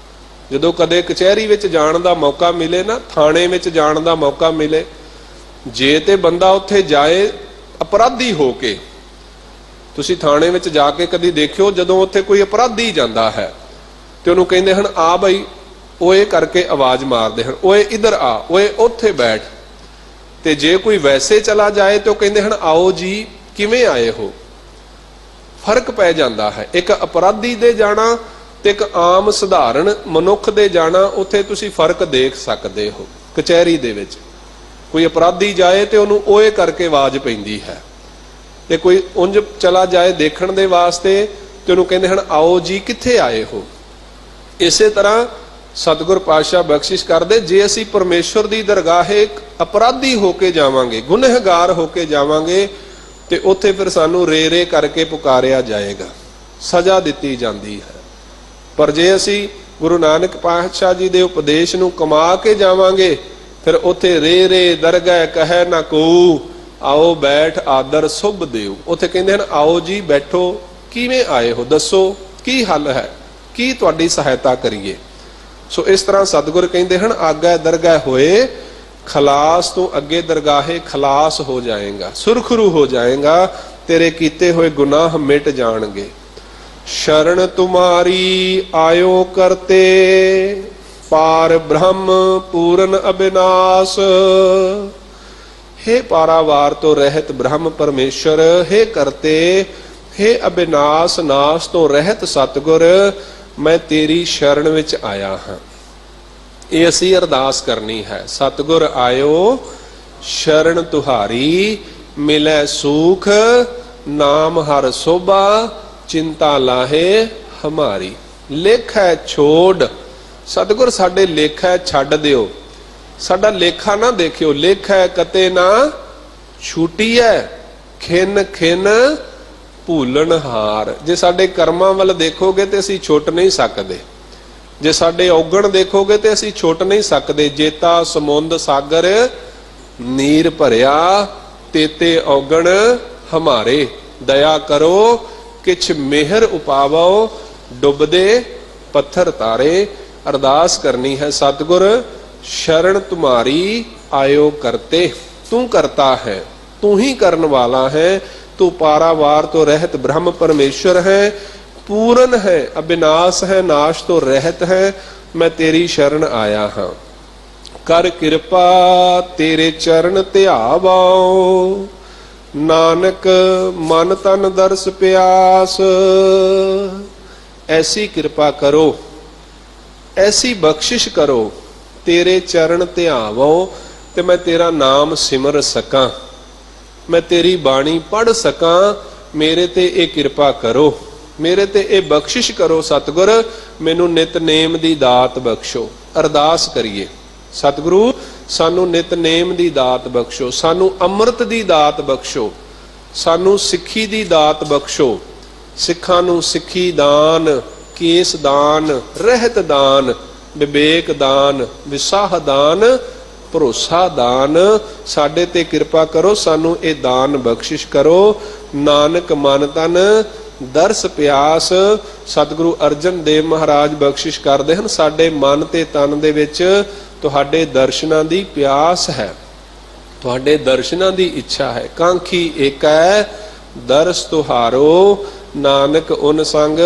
ਜਦੋਂ ਕਦੇ ਕਚਹਿਰੀ ਵਿੱਚ ਜਾਣ ਦਾ ਮੌਕਾ ਮਿਲੇ ਨਾ, ਥਾਣੇ ਵਿੱਚ ਜਾਣ ਦਾ ਮੌਕਾ ਮਿਲੇ, ਜੇ ਤੇ ਬੰਦਾ ਉੱਥੇ ਜਾਏ ਅਪਰਾਧੀ ਹੋ ਕੇ, ਤੁਸੀਂ ਥਾਣੇ ਵਿੱਚ ਜਾ ਕੇ ਕਦੀ ਦੇਖਿਓ, ਜਦੋਂ ਉੱਥੇ ਕੋਈ ਅਪਰਾਧੀ ਜਾਂਦਾ ਹੈ ਤੇ ਉਹਨੂੰ ਕਹਿੰਦੇ ਹਨ, ਆ ਬਈ, ਓਏ ਕਰਕੇ ਆਵਾਜ਼ ਮਾਰਦੇ ਹਨ, ਓਏ ਇੱਧਰ ਆ, ਓਏ ਉੱਥੇ ਬੈਠ। ਤੇ ਜੇ ਕੋਈ ਵੈਸੇ ਚਲਾ ਜਾਏ ਤੇ ਉਹ ਕਹਿੰਦੇ ਹਨ, ਆਓ ਜੀ, ਕਿਵੇਂ ਆਏ ਹੋ। ਫਰਕ ਪੈ ਜਾਂਦਾ ਹੈ। ਇੱਕ ਅਪਰਾਧੀ ਦੇ ਜਾਣਾ ਤੇ ਇੱਕ ਆਮ ਸਧਾਰਨ ਮਨੁੱਖ ਦੇ ਜਾਣਾ, ਉੱਥੇ ਤੁਸੀਂ ਫਰਕ ਦੇਖ ਸਕਦੇ ਹੋ। ਕਚਹਿਰੀ ਦੇ ਵਿੱਚ ਕੋਈ ਅਪਰਾਧੀ ਜਾਏ ਤੇ ਉਹਨੂੰ ਓਏ ਕਰਕੇ ਆਵਾਜ਼ ਪੈਂਦੀ ਹੈ, ਤੇ ਕੋਈ ਉਂਝ ਚਲਾ ਜਾਏ ਦੇਖਣ ਦੇ ਵਾਸਤੇ ਤੇ ਉਹਨੂੰ ਕਹਿੰਦੇ ਹਨ, ਆਓ ਜੀ, ਕਿੱਥੇ ਆਏ ਹੋ। ਇਸੇ ਤਰ੍ਹਾਂ ਸਤਿਗੁਰ ਪਾਤਸ਼ਾਹ ਬਖਸ਼ਿਸ਼ ਕਰਦੇ, ਜੇ ਅਸੀਂ ਪਰਮੇਸ਼ਵਰ ਦੀ ਦਰਗਾਹੇ ਅਪਰਾਧੀ ਹੋ ਕੇ ਜਾਵਾਂਗੇ, ਗੁਨਹਗਾਰ ਹੋ ਕੇ ਜਾਵਾਂਗੇ, ਤੇ ਉੱਥੇ ਫਿਰ ਸਾਨੂੰ ਰੇ ਰੇ ਕਰਕੇ ਪੁਕਾਰਿਆ ਜਾਏਗਾ, ਸਜ਼ਾ ਦਿੱਤੀ ਜਾਂਦੀ ਹੈ। ਪਰ ਜੇ ਅਸੀਂ ਗੁਰੂ ਨਾਨਕ ਪਾਤਸ਼ਾਹ ਜੀ ਦੇ ਉਪਦੇਸ਼ ਨੂੰ ਕਮਾ ਕੇ ਜਾਵਾਂਗੇ, ਫਿਰ ਉੱਥੇ ਰੇ ਰੇ ਦਰਗਾਹ ਕਹੈ ਨਾ ਕੋਊ, ਆਓ ਬੈਠ ਆਦਰ ਸੁਭ ਦੇਉ। ਉੱਥੇ ਕਹਿੰਦੇ ਹਨ, ਆਓ ਜੀ ਬੈਠੋ, ਕਿਵੇਂ ਆਏ ਹੋ, ਦੱਸੋ ਕੀ ਹੱਲ ਹੈ, ਕੀ ਤੁਹਾਡੀ ਸਹਾਇਤਾ ਕਰੀਏ। ਸੋ ਇਸ ਤਰ੍ਹਾਂ ਸਤਿਗੁਰ ਕਹਿੰਦੇ ਹਨ, ਆਗੇ ਦਰਗਾਹ ਹੋਏ ਖਲਾਸ, ਤੋਂ ਅੱਗੇ ਦਰਗਾਹੇ ਖਲਾਸ ਹੋ ਜਾਏਗਾ, ਸੁਰਖਰੂ ਹੋ ਜਾਏਗਾ, ਤੇਰੇ ਕੀਤੇ ਹੋਏ ਗੁਨਾਹ ਮਿਟ ਜਾਣਗੇ। ਸ਼ਰਨ ਤੁਮਾਰੀ ਆਇਓ ਕਰਤੇ, ਪਾਰ ਬ੍ਰਹਮ ਪੂਰਨ ਅਬਿਨਾਸ਼। हे ਪਾਰਾਵਾਰ ਤੋਂ ਰਹਿਤ ਬ੍ਰਹਮ ਪਰਮੇਸ਼ਰ, हे ਕਰਤੇ, हे ਅਬਿਨਾਸ਼, ਨਾਸ਼ ਤੋਂ ਰਹਿਤ ਸਤਿਗੁਰ, ਮੈਂ ਤੇਰੀ ਸ਼ਰਨ ਵਿੱਚ ਆਇਆ ਹਾਂ। ਇਹ ਅਸੀਂ ਅਰਦਾਸ ਕਰਨੀ ਹੈ। ਸਤਿਗੁਰ ਆਇਓ ਸ਼ਰਨ ਤੁਹਾਰੀ, ਮਿਲੈ ਸੂਖ, ਨਾਮ ਹਰ ਸੋਭਾ, ਚਿੰਤਾ ਲਾਹੇ ਹਮਾਰੀ। ਲੇਖਾ ਛੋੜ, ਸਤਿਗੁਰ ਸਾਡੇ ਲੇਖਾ ਛੱਡ ਦਿਓ, ਸਾਡਾ ਲੇਖਾ ਨਾ ਦੇਖਿਓ। ਲੇਖਾ ਕਤੇ ਨਾ ਛੂਟੀਐ, ਖਿਨ ਖਿਨ ਭੂਲਣ ਹਾਰ। ਜੇ ਸਾਡੇ ਕਰਮਾਂ ਵੱਲ ਦੇਖੋਗੇ ਤੇ ਅਸੀਂ ਛੁੱਟ ਨਹੀਂ ਸਕਦੇ, ਜੇ ਸਾਡੇ ਔਗਣ ਦੇਖੋਗੇ ਤੇ ਅਸੀਂ ਛੁੱਟ ਨਹੀਂ ਸਕਦੇ। ਜੇਤਾ ਸਮੁੰਦ ਸਾਗਰ ਨੀਰ ਭਰਿਆ, ਤੇਤੇ ਔਗਣ ਹਮਾਰੇ। ਦਇਆ ਕਰੋ ਕਿਛ ਮਿਹਰ ਉਪਾਵੋ, ਡੁੱਬਦੇ ਪੱਥਰ ਤਾਰੇ। ਅਰਦਾਸ ਕਰਨੀ ਹੈ, ਸਤਿਗੁਰ ਸ਼ਰਨ ਤੁਮਾਰੀ ਆਇਓ ਕਰਤੇ। ਤੂੰ ਕਰਤਾ ਹੈ, ਤੂੰ ਹੀ ਕਰਨ ਵਾਲਾ ਹੈ, ਤੂੰ ਪਾਰਾਵਾਰ ਤੋਂ ਰਹਿਤ ਬ੍ਰਹਮ ਪਰਮੇਸ਼ਰ ਹੈ, ਪੂਰਨ ਹੈ, ਅਬਿਨਾਸ਼ ਹੈ, ਨਾਸ਼ ਤੋਂ ਰਹਿਤ ਹੈ। ਮੈਂ ਤੇਰੀ ਸ਼ਰਨ ਆਇਆ ਹਾਂ, ਕਰ ਕਿਰਪਾ ਤੇਰੇ ਚਰਨ ਧਿਆਵਾਂ। ਨਾਨਕ ਮਨ ਤਨ ਦਰਸ ਪਿਆਸ। ਐਸੀ ਕਿਰਪਾ ਕਰੋ, ਐਸੀ ਬਖਸ਼ਿਸ਼ ਕਰੋ, ਤੇਰੇ ਚਰਨ ਧਿਆਵੋ, ਤੇ ਮੈਂ ਤੇਰਾ ਨਾਮ ਸਿਮਰ ਸਕਾਂ, ਮੈਂ ਤੇਰੀ ਬਾਣੀ ਪੜ੍ਹ ਸਕਾਂ। ਮੇਰੇ ਤੇ ਇਹ ਕਿਰਪਾ ਕਰੋ, ਮੇਰੇ ਤੇ ਇਹ ਬਖਸ਼ਿਸ਼ ਕਰੋ ਸਤਿਗੁਰ, ਮੈਨੂੰ ਨਿਤਨੇਮ ਦੀ ਦਾਤ ਬਖਸ਼ੋ। ਅਰਦਾਸ ਕਰੀਏ, ਸਤਿਗੁਰੂ ਸਾਨੂੰ ਨਿਤਨੇਮ ਦੀ ਦਾਤ ਬਖਸ਼ੋ, ਸਾਨੂੰ ਅੰਮ੍ਰਿਤ ਦੀ ਦਾਤ ਬਖਸ਼ੋ, ਸਾਨੂੰ ਸਿੱਖੀ ਦੀ ਦਾਤ ਬਖਸ਼ੋ। ਸਿੱਖਾਂ ਨੂੰ ਸਿੱਖੀ ਦਾਨ, ਕੇਸ ਦਾਨ, ਰਹਿਤ ਦਾਨ, ਵਿਵੇਕ ਦਾਨ, ਵਿਸਾਹ ਦਾਨ, ਭਰੋਸਾ ਦਾਨ ਸਾਡੇ ਤੇ ਕਿਰਪਾ ਕਰੋ। ਸਾਨੂੰ ਇਹ ਦਾਨ ਬਖਸ਼ਿਸ਼ ਕਰੋ। ਨਾਨਕ ਮਨ ਤਨ ਦਰਸ ਪਿਆਸ। ਸਤਿਗੁਰੂ ਅਰਜਨ ਦੇਵ ਮਹਾਰਾਜ ਬਖਸ਼ਿਸ਼ ਕਰਦੇ ਹਨ, ਸਾਡੇ ਮਨ ਤੇ ਤਨ ਦੇ ਵਿੱਚ ਤੁਹਾਡੇ ਦਰਸ਼ਨਾਂ ਦੀ ਪਿਆਸ ਹੈ, ਤੁਹਾਡੇ ਦਰਸ਼ਨਾਂ ਦੀ ਇੱਛਾ ਹੈ। ਕਾਂਖੀ ਏਕੈ ਦਰਸ ਤੁਹਾਰੋ, ਨਾਨਕ ਉਨ ਸੰਗ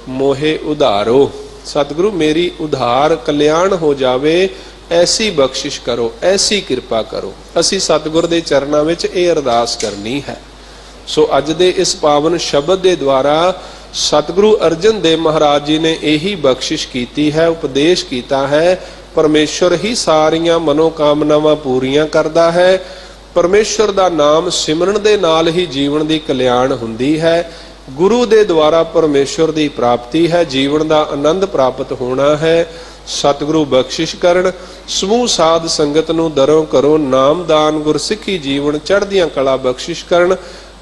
ਮੋਹਿ ਉਧਾਰੋ। ਸਤਿਗੁਰੂ ਮੇਰੀ ਉਧਾਰ ਕਲਿਆਣ ਹੋ ਜਾਵੇ, ਐਸੀ ਬਖਸ਼ਿਸ਼ ਕਰੋ, ਐਸੀ ਕਿਰਪਾ ਕਰੋ। ਅਸੀਂ ਸਤਿਗੁਰ ਦੇ ਚਰਨਾਂ ਵਿੱਚ ਇਹ ਅਰਦਾਸ ਕਰਨੀ ਹੈ। ਸੋ ਅੱਜ ਦੇ ਇਸ ਪਾਵਨ ਸ਼ਬਦ ਦੇ ਦੁਆਰਾ ਸਤਿਗੁਰੂ ਅਰਜਨ ਦੇਵ ਮਹਾਰਾਜ ਜੀ ਨੇ ਇਹੀ ਬਖਸ਼ਿਸ਼ ਕੀਤੀ ਹੈ, ਉਪਦੇਸ਼ ਕੀਤਾ ਹੈ। ਪਰਮੇਸ਼ਵਰ ਹੀ ਸਾਰੀਆਂ ਮਨੋਕਾਮਨਾਵਾਂ ਪੂਰੀਆਂ ਕਰਦਾ ਹੈ। ਪਰਮੇਸ਼ਵਰ ਦਾ ਨਾਮ ਸਿਮਰਨ ਦੇ ਨਾਲ ਹੀ ਜੀਵਨ ਦੀ ਕਲਿਆਣ ਹੁੰਦੀ ਹੈ। ਗੁਰੂ ਦੇ ਦੁਆਰਾ ਪਰਮੇਸ਼ਵਰ ਦੀ ਪ੍ਰਾਪਤੀ ਹੈ, ਜੀਵਨ ਦਾ ਆਨੰਦ ਪ੍ਰਾਪਤ ਹੋਣਾ ਹੈ। ਸਤਿਗੁਰੂ ਬਖਸ਼ਿਸ਼ ਕਰਨ। ਸਮੂਹ ਸਾਧ ਸੰਗਤ ਨੂੰ ਦਰੋਂ ਕਰੋ ਨਾਮਦਾਨ, ਗੁਰਸਿੱਖੀ ਜੀਵਨ ਚੜ੍ਹਦੀਆਂ ਕਲਾ ਬਖਸ਼ਿਸ਼ ਕਰਨ।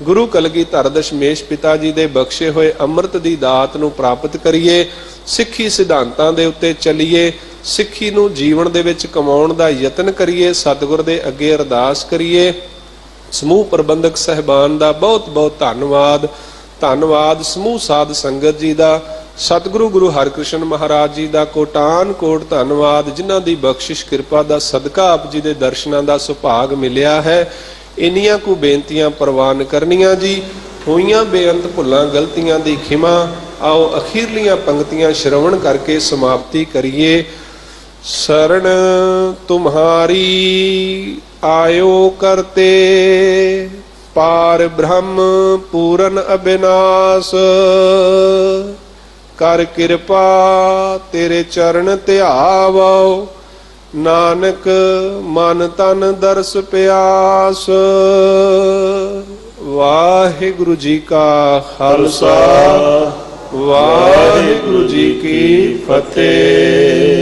ਗੁਰੂ ਕਲਗੀਧਰ ਦਸ਼ਮੇਸ਼ ਪਿਤਾ ਜੀ ਦੇ ਬਖਸ਼ੇ ਹੋਏ ਅੰਮ੍ਰਿਤ ਦੀ ਦਾਤ ਨੂੰ ਪ੍ਰਾਪਤ ਕਰੀਏ। ਸਿੱਖੀ ਸਿਧਾਂਤਾਂ ਦੇ ਉੱਤੇ ਚੱਲੀਏ, ਸਿੱਖੀ ਨੂੰ ਜੀਵਨ ਦੇ ਵਿੱਚ ਕਮਾਉਣ ਦਾ ਯਤਨ ਕਰੀਏ। ਸਤਿਗੁਰ ਦੇ ਅੱਗੇ ਅਰਦਾਸ ਕਰੀਏ। ਸਮੂਹ ਪ੍ਰਬੰਧਕ ਸਹਿਬਾਨ ਦਾ ਬਹੁਤ ਬਹੁਤ ਧੰਨਵਾਦ। ਧੰਨਵਾਦ ਸਮੂਹ ਸਾਧ ਸੰਗਤ ਜੀ ਦਾ। ਸਤਿਗੁਰੂ ਗੁਰੂ ਹਰਿਕ੍ਰਿਸ਼ਨ ਮਹਾਰਾਜ ਜੀ ਦਾ ਕੋਟਾਨ ਕੋਟ ਧੰਨਵਾਦ, ਜਿਨ੍ਹਾਂ ਦੀ ਬਖਸ਼ਿਸ਼ ਕਿਰਪਾ ਦਾ ਸਦਕਾ ਆਪ ਜੀ ਦੇ ਦਰਸ਼ਨਾਂ ਦਾ ਸੁਭਾਗ ਮਿਲਿਆ ਹੈ। ਇੰਨੀਆਂ ਕੁ ਬੇਨਤੀਆਂ ਪ੍ਰਵਾਨ ਕਰਨੀਆਂ ਜੀ। ਹੋਈਆਂ ਬੇਅੰਤ ਭੁੱਲਾਂ ਗਲਤੀਆਂ ਦੀ ਖਿਮਾ। ਆਓ ਅਖੀਰਲੀਆਂ ਪੰਕਤੀਆਂ ਸ਼ਰਵਣ ਕਰਕੇ ਸਮਾਪਤੀ ਕਰੀਏ। ਸਰਣ ਤੁਮਹਾਰੀ ਆਇਓ ਕਰਤੇ, ਪਾਰ ਬ੍ਰਹਮ ਪੂਰਨ ਅਬਿਨਾਸ਼। ਕਰ ਕਿਰਪਾ ਤੇਰੇ ਚਰਨ ਧਿਆਵੋ, ਨਾਨਕ ਮਨ ਤਨ ਦਰਸ ਪਿਆਸ। ਵਾਹਿਗੁਰੂ ਜੀ ਕਾ ਖਾਲਸਾ, ਵਾਹਿਗੁਰੂ ਜੀ ਕੀ ਫਤਿਹ।